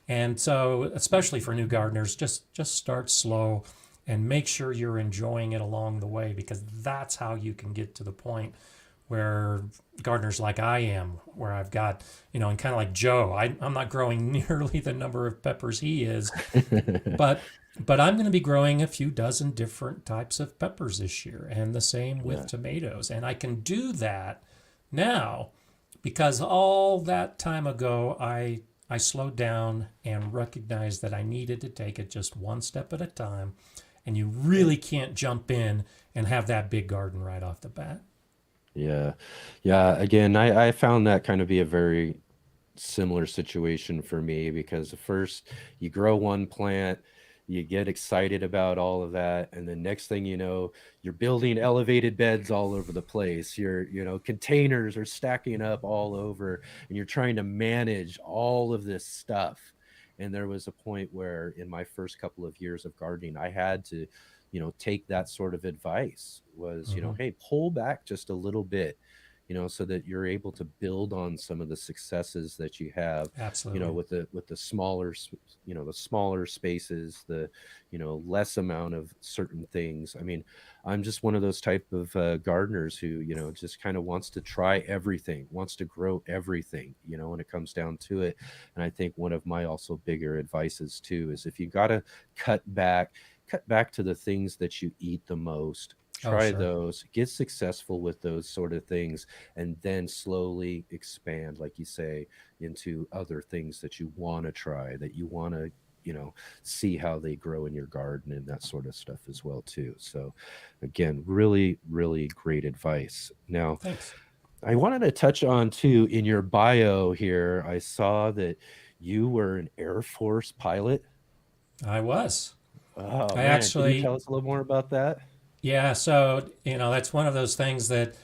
And so, especially for new gardeners, just start slow and make sure you're enjoying it along the way, because that's how you can get to the point where gardeners like I am, where I've got, and kind of like Joe, I'm not growing nearly the number of peppers he is, but I'm going to be growing a few dozen different types of peppers this year, and the same with tomatoes. And I can do that now because all that time ago, I slowed down and recognized that I needed to take it just one step at a time. And you really can't jump in and have that big garden right off the bat. Yeah. Yeah. Again, I found that kind of be a very similar situation for me, because at first you grow one plant, you get excited about all of that, and the next thing you know, you're building elevated beds all over the place. Containers are stacking up all over, and you're trying to manage all of this stuff. And there was a point where in my first couple of years of gardening, I had to, take that sort of advice was, hey, pull back just a little bit, so that you're able to build on some of the successes that you have, Absolutely. with the smaller, the smaller spaces, the, less amount of certain things. I mean, I'm just one of those type of gardeners who, just kind of wants to try everything, wants to grow everything, when it comes down to it. And I think one of my also bigger advices too is if you got to cut back to the things that you eat the most. Oh, Try sure. those, get successful with those sort of things, and then slowly expand, like you say, into other things that you want to try, that you want to, see how they grow in your garden and that sort of stuff as well too. So again, really, really great advice. Now, Thanks. I wanted to touch on too, in your bio here, I saw that you were an Air Force pilot. I was. Oh I man, can you actually, tell us a little more about that? yeah. So, that's one of those things that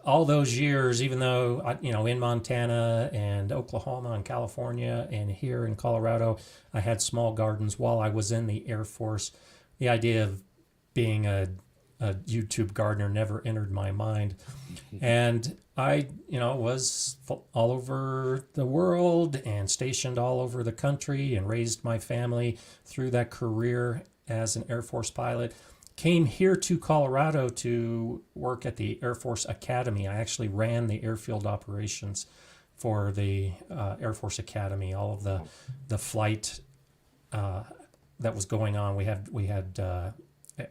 all those years, even though, in Montana and Oklahoma and California and here in Colorado, I had small gardens while I was in the Air Force. The idea of being a YouTube gardener never entered my mind. And I, was all over the world and stationed all over the country and raised my family through that career as an Air Force pilot. Came here to Colorado to work at the Air Force Academy. I actually ran the airfield operations for the Air Force Academy, all of the flight that was going on. We had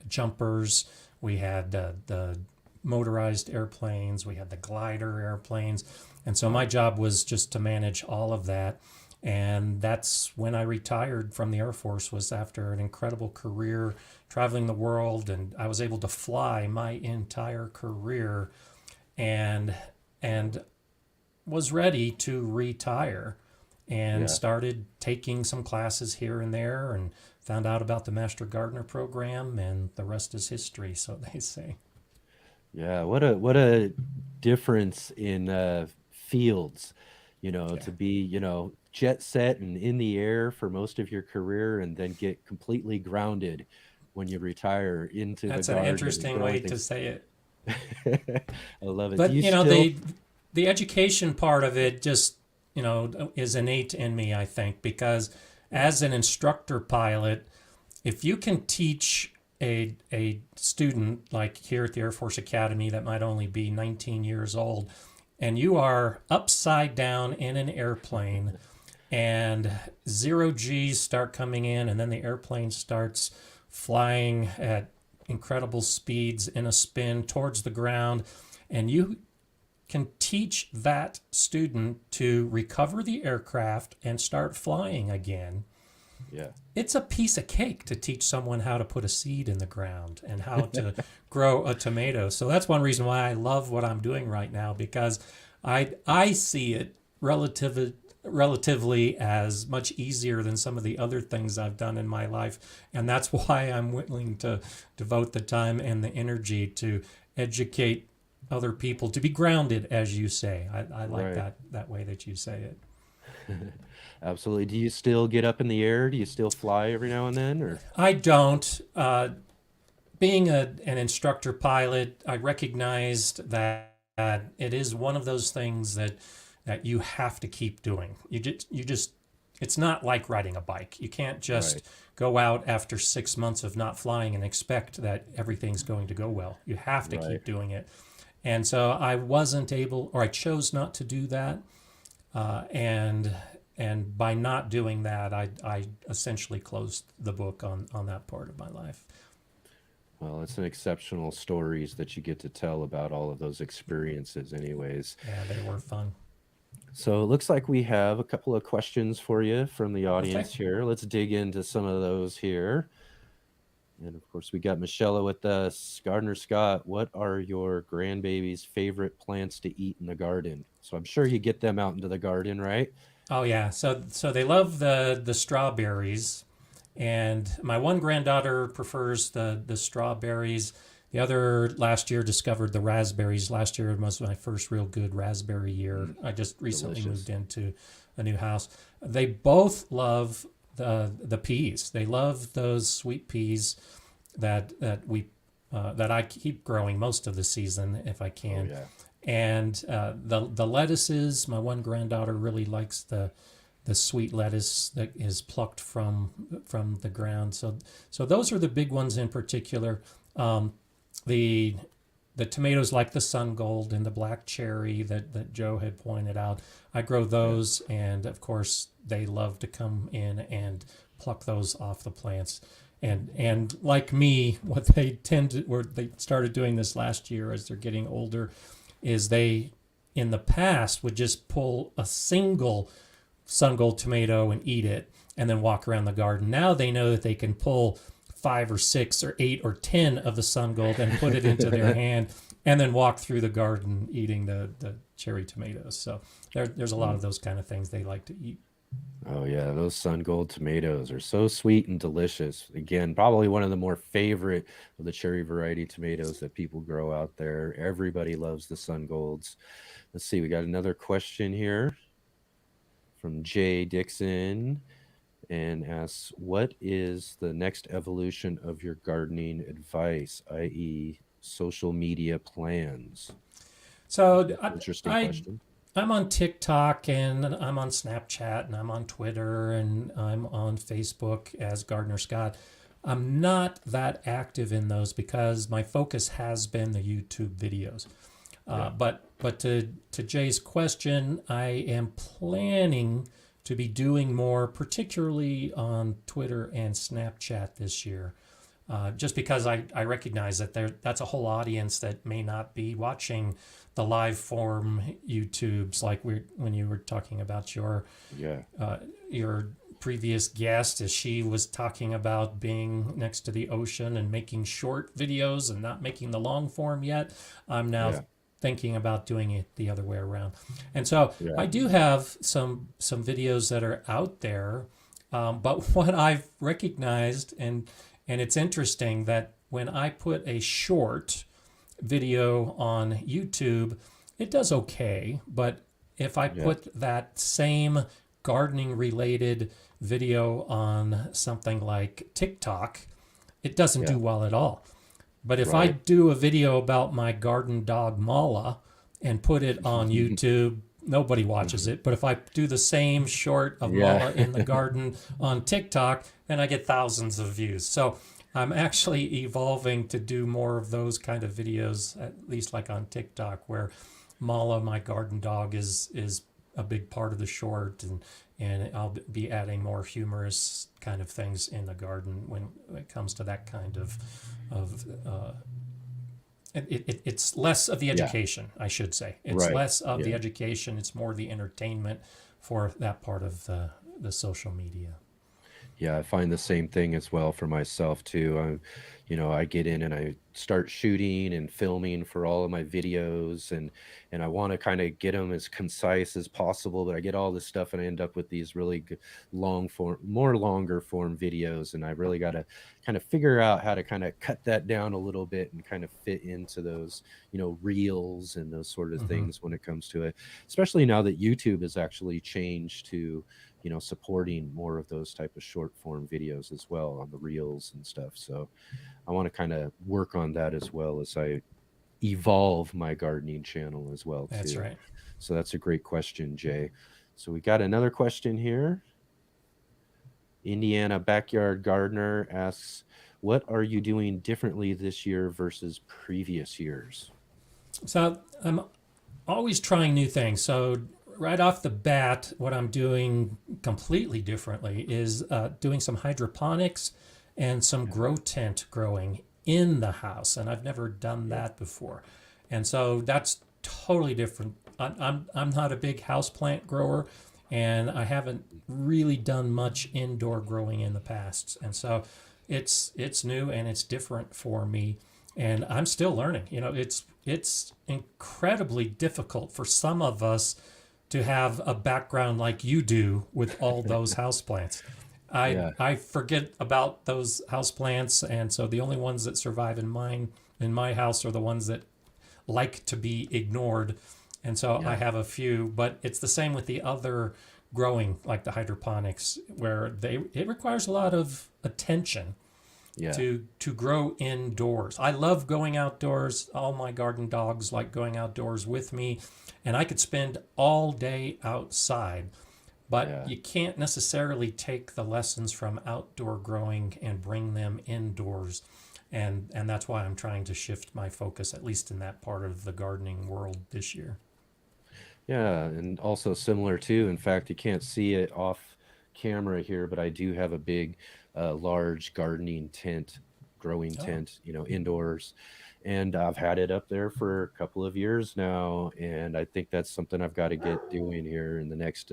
jumpers, we had the motorized airplanes, we had the glider airplanes, and so my job was just to manage all of that. And that's when I retired from the Air Force, was after an incredible career traveling the world, and I was able to fly my entire career, and was ready to retire, and started taking some classes here and there, and found out about the Master Gardener program, and the rest is history, so they say. Yeah, what a difference in fields, to be, jet set and in the air for most of your career and then get completely grounded when you retire into That's the an garden and interesting growing way to things. say it. I love it. Do But you still the education part of it just is innate in me, I think, because as an instructor pilot, if you can teach a student like here at the Air Force Academy that might only be 19 years old, and you are upside down in an airplane, and zero G's start coming in, and then the airplane starts flying at incredible speeds in a spin towards the ground, and you can teach that student to recover the aircraft and start flying again. Yeah. It's a piece of cake to teach someone how to put a seed in the ground and how to grow a tomato. So that's one reason why I love what I'm doing right now, because I see it relatively as much easier than some of the other things I've done in my life. And that's why I'm willing to devote the time and the energy to educate other people, to be grounded, as you say. I like Right. that way that you say it. Absolutely. Do you still get up in the air? Do you still fly every now and then, or? I don't. Being an instructor pilot, I recognized that it is one of those things that you have to keep doing. You just it's not like riding a bike. You can't just Right. go out after 6 months of not flying and expect that everything's going to go well. You have to Right. keep doing it. And so I wasn't able, or I chose not to do that. And by not doing that, I essentially closed the book on that part of my life. Well, it's an exceptional stories that you get to tell about all of those experiences anyways. Yeah, they were fun. So it looks like we have a couple of questions for you from the audience here. Let's dig into some of those here. And of course, we got Michelle with us. Gardener Scott, what are your grandbaby's favorite plants to eat in the garden? So I'm sure you get them out into the garden, right? Oh yeah, so they love the strawberries, and my one granddaughter prefers the strawberries. The other last year discovered the raspberries. Last year was my first real good raspberry year. I just recently delicious. moved into a new house. They both love the peas. They love those sweet peas that I keep growing most of the season if I can. Oh, yeah. And the lettuces, my one granddaughter really likes the sweet lettuce that is plucked from the ground. So those are the big ones in particular. The tomatoes like the sun gold and the black cherry that Joe had pointed out. I grow those, and of course they love to come in and pluck those off the plants. And like me, what they they started doing this last year as they're getting older, is they in the past would just pull a single sun gold tomato and eat it and then walk around the garden. Now they know that they can pull 5 or 6 or 8 or 10 of the sun gold and put it into their hand and then walk through the garden eating the cherry tomatoes. So there's a lot of those kind of things they like to eat. Oh yeah, those sun gold tomatoes are so sweet and delicious. Again, probably one of the more favorite of the cherry variety tomatoes that people grow out there. Everybody loves the sun golds. Let's see, we got another question here from Jay Dixon, and asks, what is the next evolution of your gardening advice, i.e. social media plans? So interesting question. I'm on TikTok, and I'm on Snapchat, and I'm on Twitter, and I'm on Facebook as Gardener Scott. I'm not that active in those because my focus has been the YouTube videos. But to Jay's question, I am planning to be doing more, particularly on Twitter and Snapchat this year, just because I recognize that that's a whole audience that may not be watching the live form YouTubes, like when you were talking about your previous guest, as she was talking about being next to the ocean and making short videos and not making the long form yet. I'm now thinking about doing it the other way around. And so I do have some videos that are out there, but what I've recognized, and it's interesting that when I put a short video on YouTube, it does okay, but if I put that same gardening related video on something like TikTok, it doesn't do well at all. But if I do a video about my garden dog Mala and put it on YouTube, nobody watches it. But if I do the same short of Mala in the garden on TikTok, then I get thousands of views. So I'm actually evolving to do more of those kind of videos, at least like on TikTok, where Mala, my garden dog, is a big part of the short, and I'll be adding more humorous kind of things in the garden when it comes to that kind of it's less of the education, I should say. It's less of the education. It's more the entertainment for that part of the social media. Yeah, I find the same thing as well for myself too. I get in and I start shooting and filming for all of my videos, and I want to kind of get them as concise as possible, but I get all this stuff and I end up with these really good longer form videos, and I really got to kind of figure out how to kind of cut that down a little bit and kind of fit into those, reels and those sort of things when it comes to it, especially now that YouTube has actually changed to supporting more of those type of short form videos as well on the reels and stuff. So I want to kind of work on that as well as I evolve my gardening channel as well too. That's right. So that's a great question, Jay. So we got another question here. Indiana Backyard Gardener asks, what are you doing differently this year versus previous years? So I'm always trying new things. So right off the bat, what I'm doing completely differently is doing some hydroponics and some grow tent growing in the house. And I've never done that before. And so that's totally different. I'm not a big houseplant grower, and I haven't really done much indoor growing in the past. And so it's new and it's different for me. And I'm still learning. It's incredibly difficult for some of us to have a background like you do with all those houseplants. I forget about those houseplants, and so the only ones that survive in my house are the ones that like to be ignored. And so I have a few, but it's the same with the other growing, like the hydroponics, where it requires a lot of attention. Yeah. to grow indoors. I love going outdoors. All my garden dogs like going outdoors with me, and I could spend all day outside. But you can't necessarily take the lessons from outdoor growing and bring them indoors. And that's why I'm trying to shift my focus, at least in that part of the gardening world this year. Yeah, and also similar too. In fact, you can't see it off camera here, but I do have a big, large gardening tent, growing tent, you know, indoors. And I've had it up there for a couple of years now, and I think that's something I've got to get doing here in the next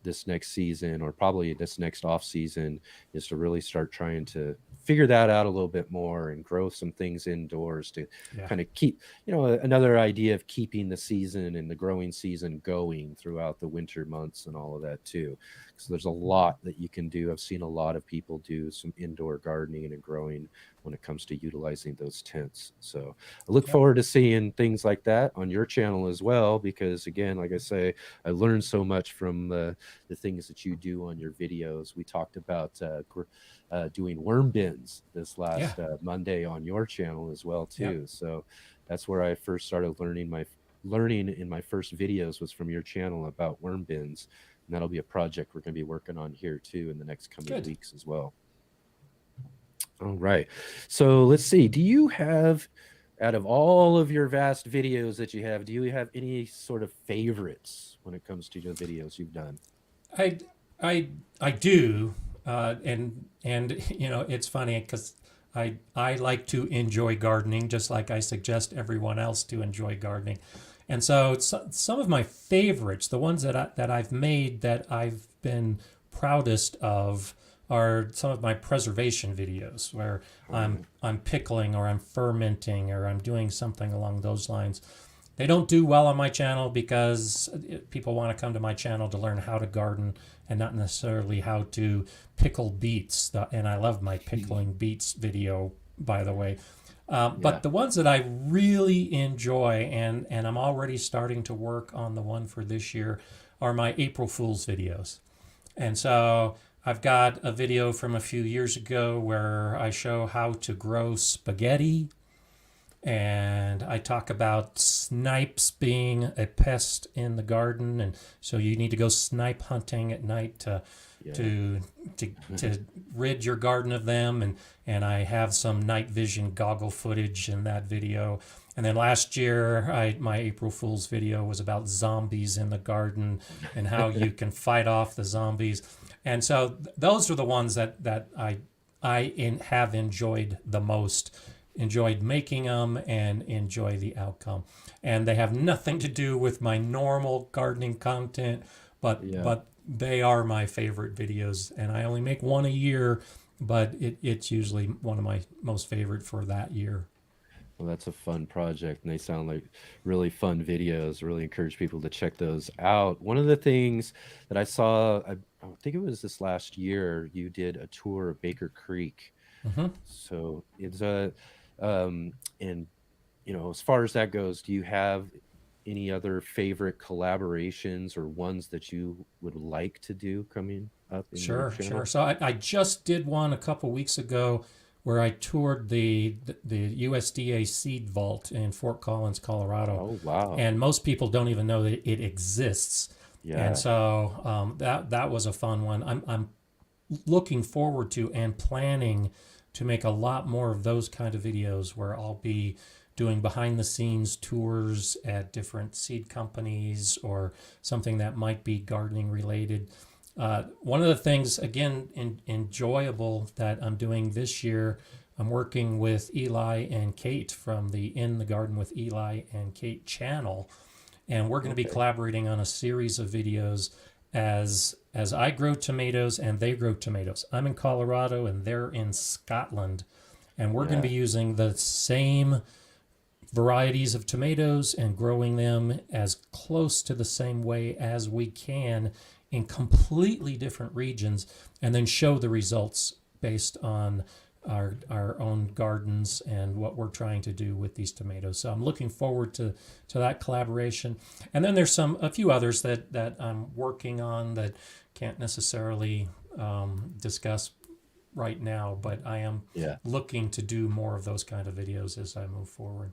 this next season, or probably this next off season, is to really start trying to figure that out a little bit more and grow some things indoors to kind of keep, you know, another idea of keeping the season and the growing season going throughout the winter months and all of that too. So there's a lot that you can do. I've seen a lot of people do some indoor gardening and growing when it comes to utilizing those tents. So I look forward to seeing things like that on your channel as well, because again, like I say, I learned so much from the things that you do on your videos. We talked about doing worm bins this last Monday on your channel as well too. So that's where I first started learning in my first videos was from your channel about worm bins. And that'll be a project we're going to be working on here too in the next coming weeks as well. All right. So let's see. Do you have, out of all of your vast videos that you have, do you have any sort of favorites when it comes to the videos you've done? I do, and you know, it's funny because I like to enjoy gardening just like I suggest everyone else to enjoy gardening. And so some of my favorites, the ones that I've made that I've been proudest of, are some of my preservation videos where I'm pickling or I'm fermenting or I'm doing something along those lines. They don't do well on my channel because people want to come to my channel to learn how to garden and not necessarily how to pickle beets. And I love my pickling beets video, by the way. But the ones that I really enjoy, and I'm already starting to work on the one for this year, are my April Fool's videos. And so I've got a video from a few years ago where I show how to grow spaghetti. And I talk about snipes being a pest in the garden, and so you need to go snipe hunting at night to rid your garden of them. And I have some night vision goggle footage in that video. And then last year, my April Fool's video was about zombies in the garden and how you can fight off the zombies. And so those are the ones that I have enjoyed the most. Enjoyed making them and enjoy the outcome. And they have nothing to do with my normal gardening content, but they are my favorite videos. And I only make one a year, but it's usually one of my most favorite for that year. Well, that's a fun project, and they sound like really fun videos. Really encourage people to check those out. One of the things that I saw, I think it was this last year, you did a tour of Baker Creek. So it's and you know, as far as that goes, do you have any other favorite collaborations or ones that you would like to do coming up in your channel? Sure. So I just did one a couple weeks ago where I toured the USDA seed vault in Fort Collins, Colorado. Oh, wow. And most people don't even know that it exists. Yeah. And so that was a fun one. I'm looking forward to and planning to make a lot more of those kind of videos where I'll be doing behind the scenes tours at different seed companies or something that might be gardening related. One of the things, again, enjoyable that I'm doing this year, I'm working with Eli and Kate from the In the Garden with Eli and Kate channel, and we're going to be collaborating on a series of videos as I grow tomatoes and they grow tomatoes. I'm in Colorado and they're in Scotland, and we're going to be using the same varieties of tomatoes and growing them as close to the same way as we can in completely different regions, and then show the results based on our own gardens and what we're trying to do with these tomatoes. So I'm looking forward to that collaboration. And then there's a few others that I'm working on that can't necessarily discuss right now, but I am Yeah. looking to do more of those kind of videos as I move forward.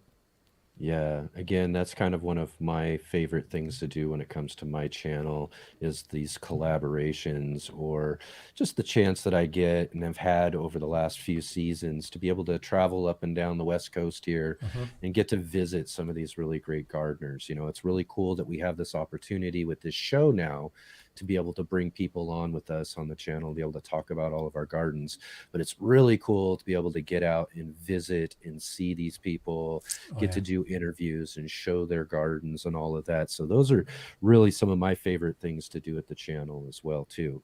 Yeah, again, that's kind of one of my favorite things to do when it comes to my channel is these collaborations or just the chance that I get and have had over the last few seasons to be able to travel up and down the West Coast here and get to visit some of these really great gardeners. You know, it's really cool that we have this opportunity with this show now to be able to bring people on with us on the channel, be able to talk about all of our gardens. But it's really cool to be able to get out and visit and see these people, get to do interviews and show their gardens and all of that. So those are really some of my favorite things to do at the channel as well too.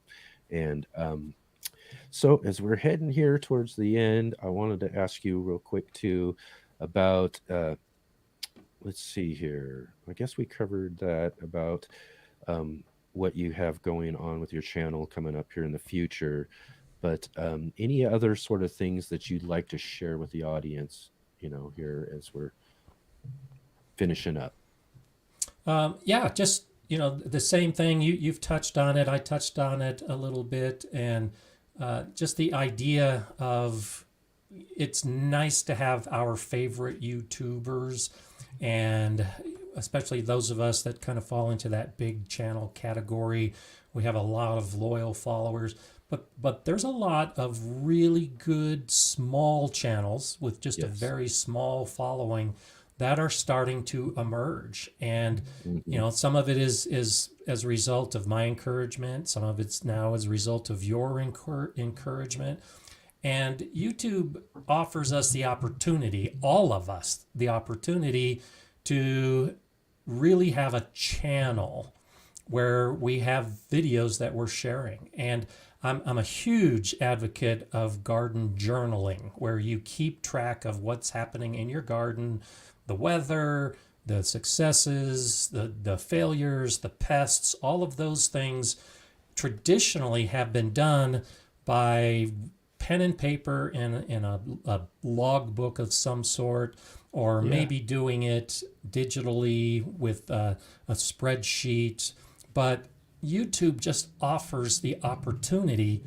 And so as we're heading here towards the end, I wanted to ask you real quick too about let's see here. I guess we covered that about what you have going on with your channel coming up here in the future, but any other sort of things that you'd like to share with the audience, you know, here as we're finishing up? Yeah, just, you know, the same thing. You've touched on it. I touched on it a little bit, and just the idea of it's nice to have our favorite YouTubers, and especially those of us that kind of fall into that big channel category. We have a lot of loyal followers, but there's a lot of really good small channels with just a very small following that are starting to emerge. And you know, some of it is as a result of my encouragement, some of it's now as a result of your encouragement. And YouTube offers us the opportunity, all of us, the opportunity to really have a channel where we have videos that we're sharing. And I'm a huge advocate of garden journaling, where you keep track of what's happening in your garden, the weather, the successes, the failures, the pests, all of those things traditionally have been done by pen and paper in a log book of some sort, or maybe doing it digitally with a spreadsheet. But YouTube just offers the opportunity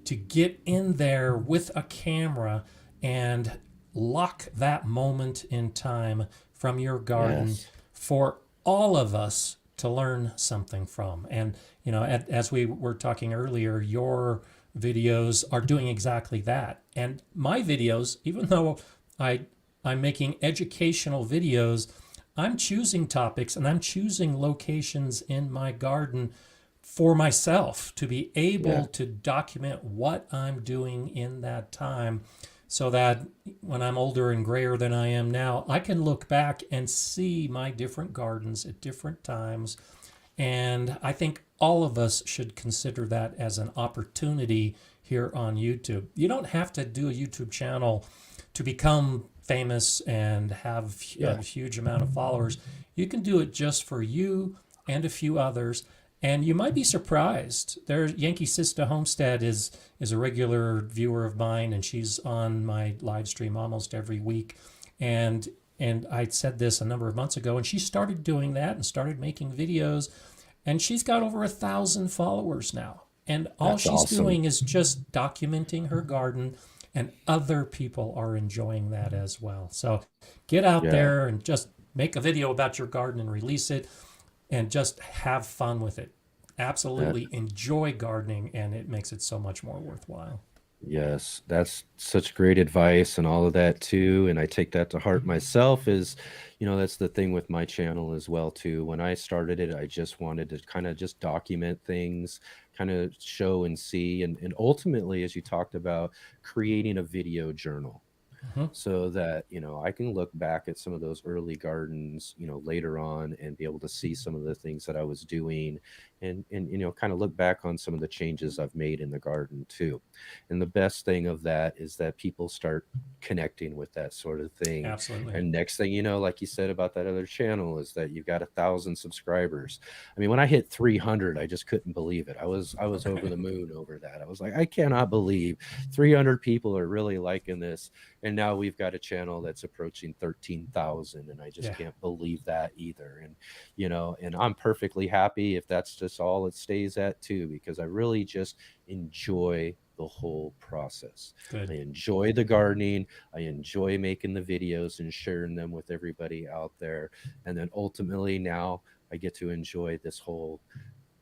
to get in there with a camera and lock that moment in time from your garden for all of us to learn something from. And, you know, as we were talking earlier, your videos are doing exactly that. And my videos, even though I'm making educational videos, I'm choosing topics and I'm choosing locations in my garden for myself to be able to document what I'm doing in that time, so that when I'm older and grayer than I am now, I can look back and see my different gardens at different times. And I think all of us should consider that as an opportunity here on YouTube. You don't have to do a YouTube channel to become famous and have a huge amount of followers. You can do it just for you and a few others, and you might be surprised. Yankee Sista Homestead is a regular viewer of mine, and she's on my live stream almost every week. And I said this a number of months ago, and she started doing that and started making videos, and she's got over 1,000 followers now. And all she's doing is just documenting her garden, and other people are enjoying that as well. So get out there and just make a video about your garden and release it, and just have fun with it. Absolutely enjoy gardening, and it makes it so much more worthwhile. Yes, that's such great advice and all of that too. And I take that to heart myself. Is, you know, that's the thing with my channel as well too. When I started it, I just wanted to kind of just document things, kind of show and see. And ultimately, as you talked about, creating a video journal. So that, you know, I can look back at some of those early gardens, you know, later on and be able to see some of the things that I was doing, and you know, kind of look back on some of the changes I've made in the garden too. And the best thing of that is that people start connecting with that sort of thing. Absolutely. And next thing you know, like you said about that other channel, is that you've got 1,000 subscribers. I mean, when I hit 300, I just couldn't believe it. I was over the moon over that. I was like, I cannot believe 300 people are really liking this. And now we've got a channel that's approaching 13,000, and I just can't believe that either. And, you know, and I'm perfectly happy if that's just all it stays at too, because I really just enjoy the whole process. Good. I enjoy the gardening. I enjoy making the videos and sharing them with everybody out there. And then ultimately now I get to enjoy this whole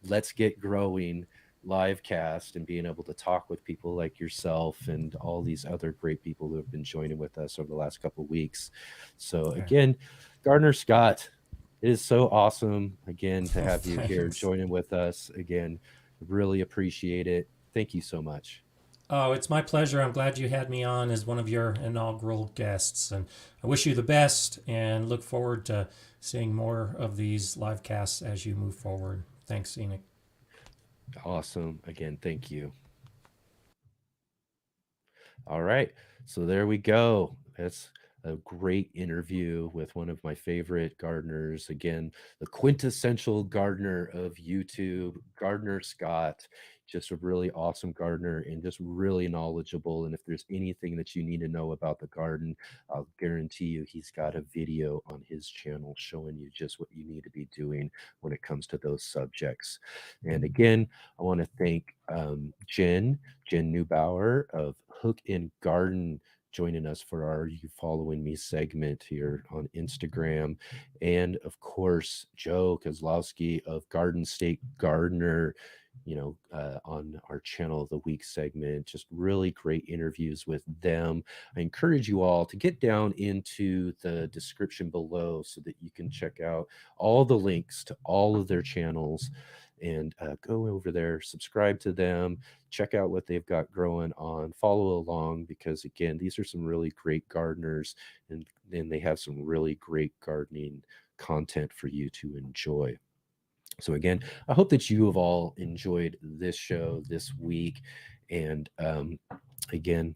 Let's Get Growing live cast and being able to talk with people like yourself and all these other great people who have been joining with us over the last couple of weeks. So again, Gardner Scott, it is so awesome again to have you here joining with us again. Really appreciate it. Thank you so much. Oh, it's my pleasure. I'm glad you had me on as one of your inaugural guests, and I wish you the best and look forward to seeing more of these live casts as you move forward. Thanks, Enoch. Awesome. Again, thank you. All right. So there we go. That's a great interview with one of my favorite gardeners. Again, the quintessential gardener of YouTube, Gardner Scott. Just a really awesome gardener and just really knowledgeable. And if there's anything that you need to know about the garden, I'll guarantee you he's got a video on his channel showing you just what you need to be doing when it comes to those subjects. And again, I want to thank Jen Neubauer of Hook and Garden joining us for our You Following Me segment here on Instagram. And of course, Joe Kozlowski of Garden State Gardener, on our Channel of the Week segment. Just really great interviews with them. I encourage you all to get down into the description below so that you can check out all the links to all of their channels and go over there, subscribe to them, check out what they've got growing on, follow along, because again, these are some really great gardeners and they have some really great gardening content for you to enjoy. So again, I hope that you have all enjoyed this show this week. And again,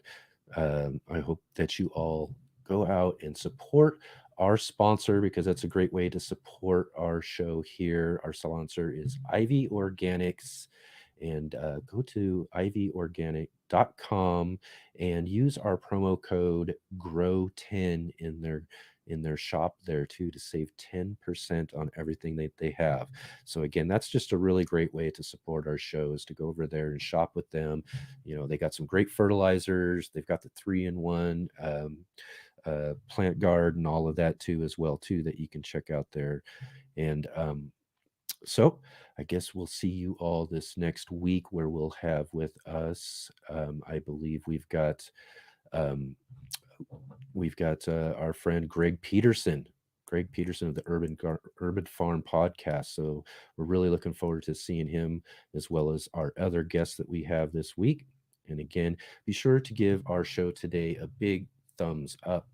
I hope that you all go out and support our sponsor, because that's a great way to support our show here. Our sponsor is Ivy Organics. And go to ivyorganic.com and use our promo code GROW10 in their shop there too, to save 10% on everything that they have. So again, that's just a really great way to support our shows, to go over there and shop with them. They got some great fertilizers. They've got the 3-in-1 plant guard and all of that too as well too, that you can check out there. And so I guess we'll see you all this next week, where we'll have with us, I believe we've got our friend Greg Peterson of the Urban Farm Podcast. So we're really looking forward to seeing him, as well as our other guests that we have this week. And again, be sure to give our show today a big thumbs up.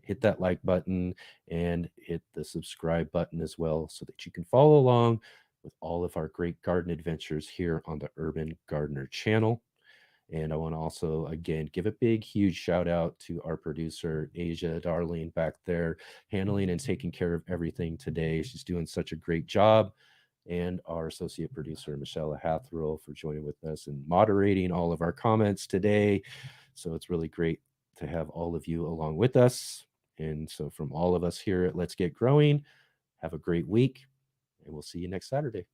Hit that like button and hit the subscribe button as well, so that you can follow along with all of our great garden adventures here on the Urban Gardener channel. And I want to also, again, give a big, huge shout out to our producer, Asia Darlene, back there, handling and taking care of everything today. She's doing such a great job. And our associate producer, Michelle Hathrill, for joining with us and moderating all of our comments today. So it's really great to have all of you along with us. And so from all of us here at Let's Get Growing, have a great week, and we'll see you next Saturday.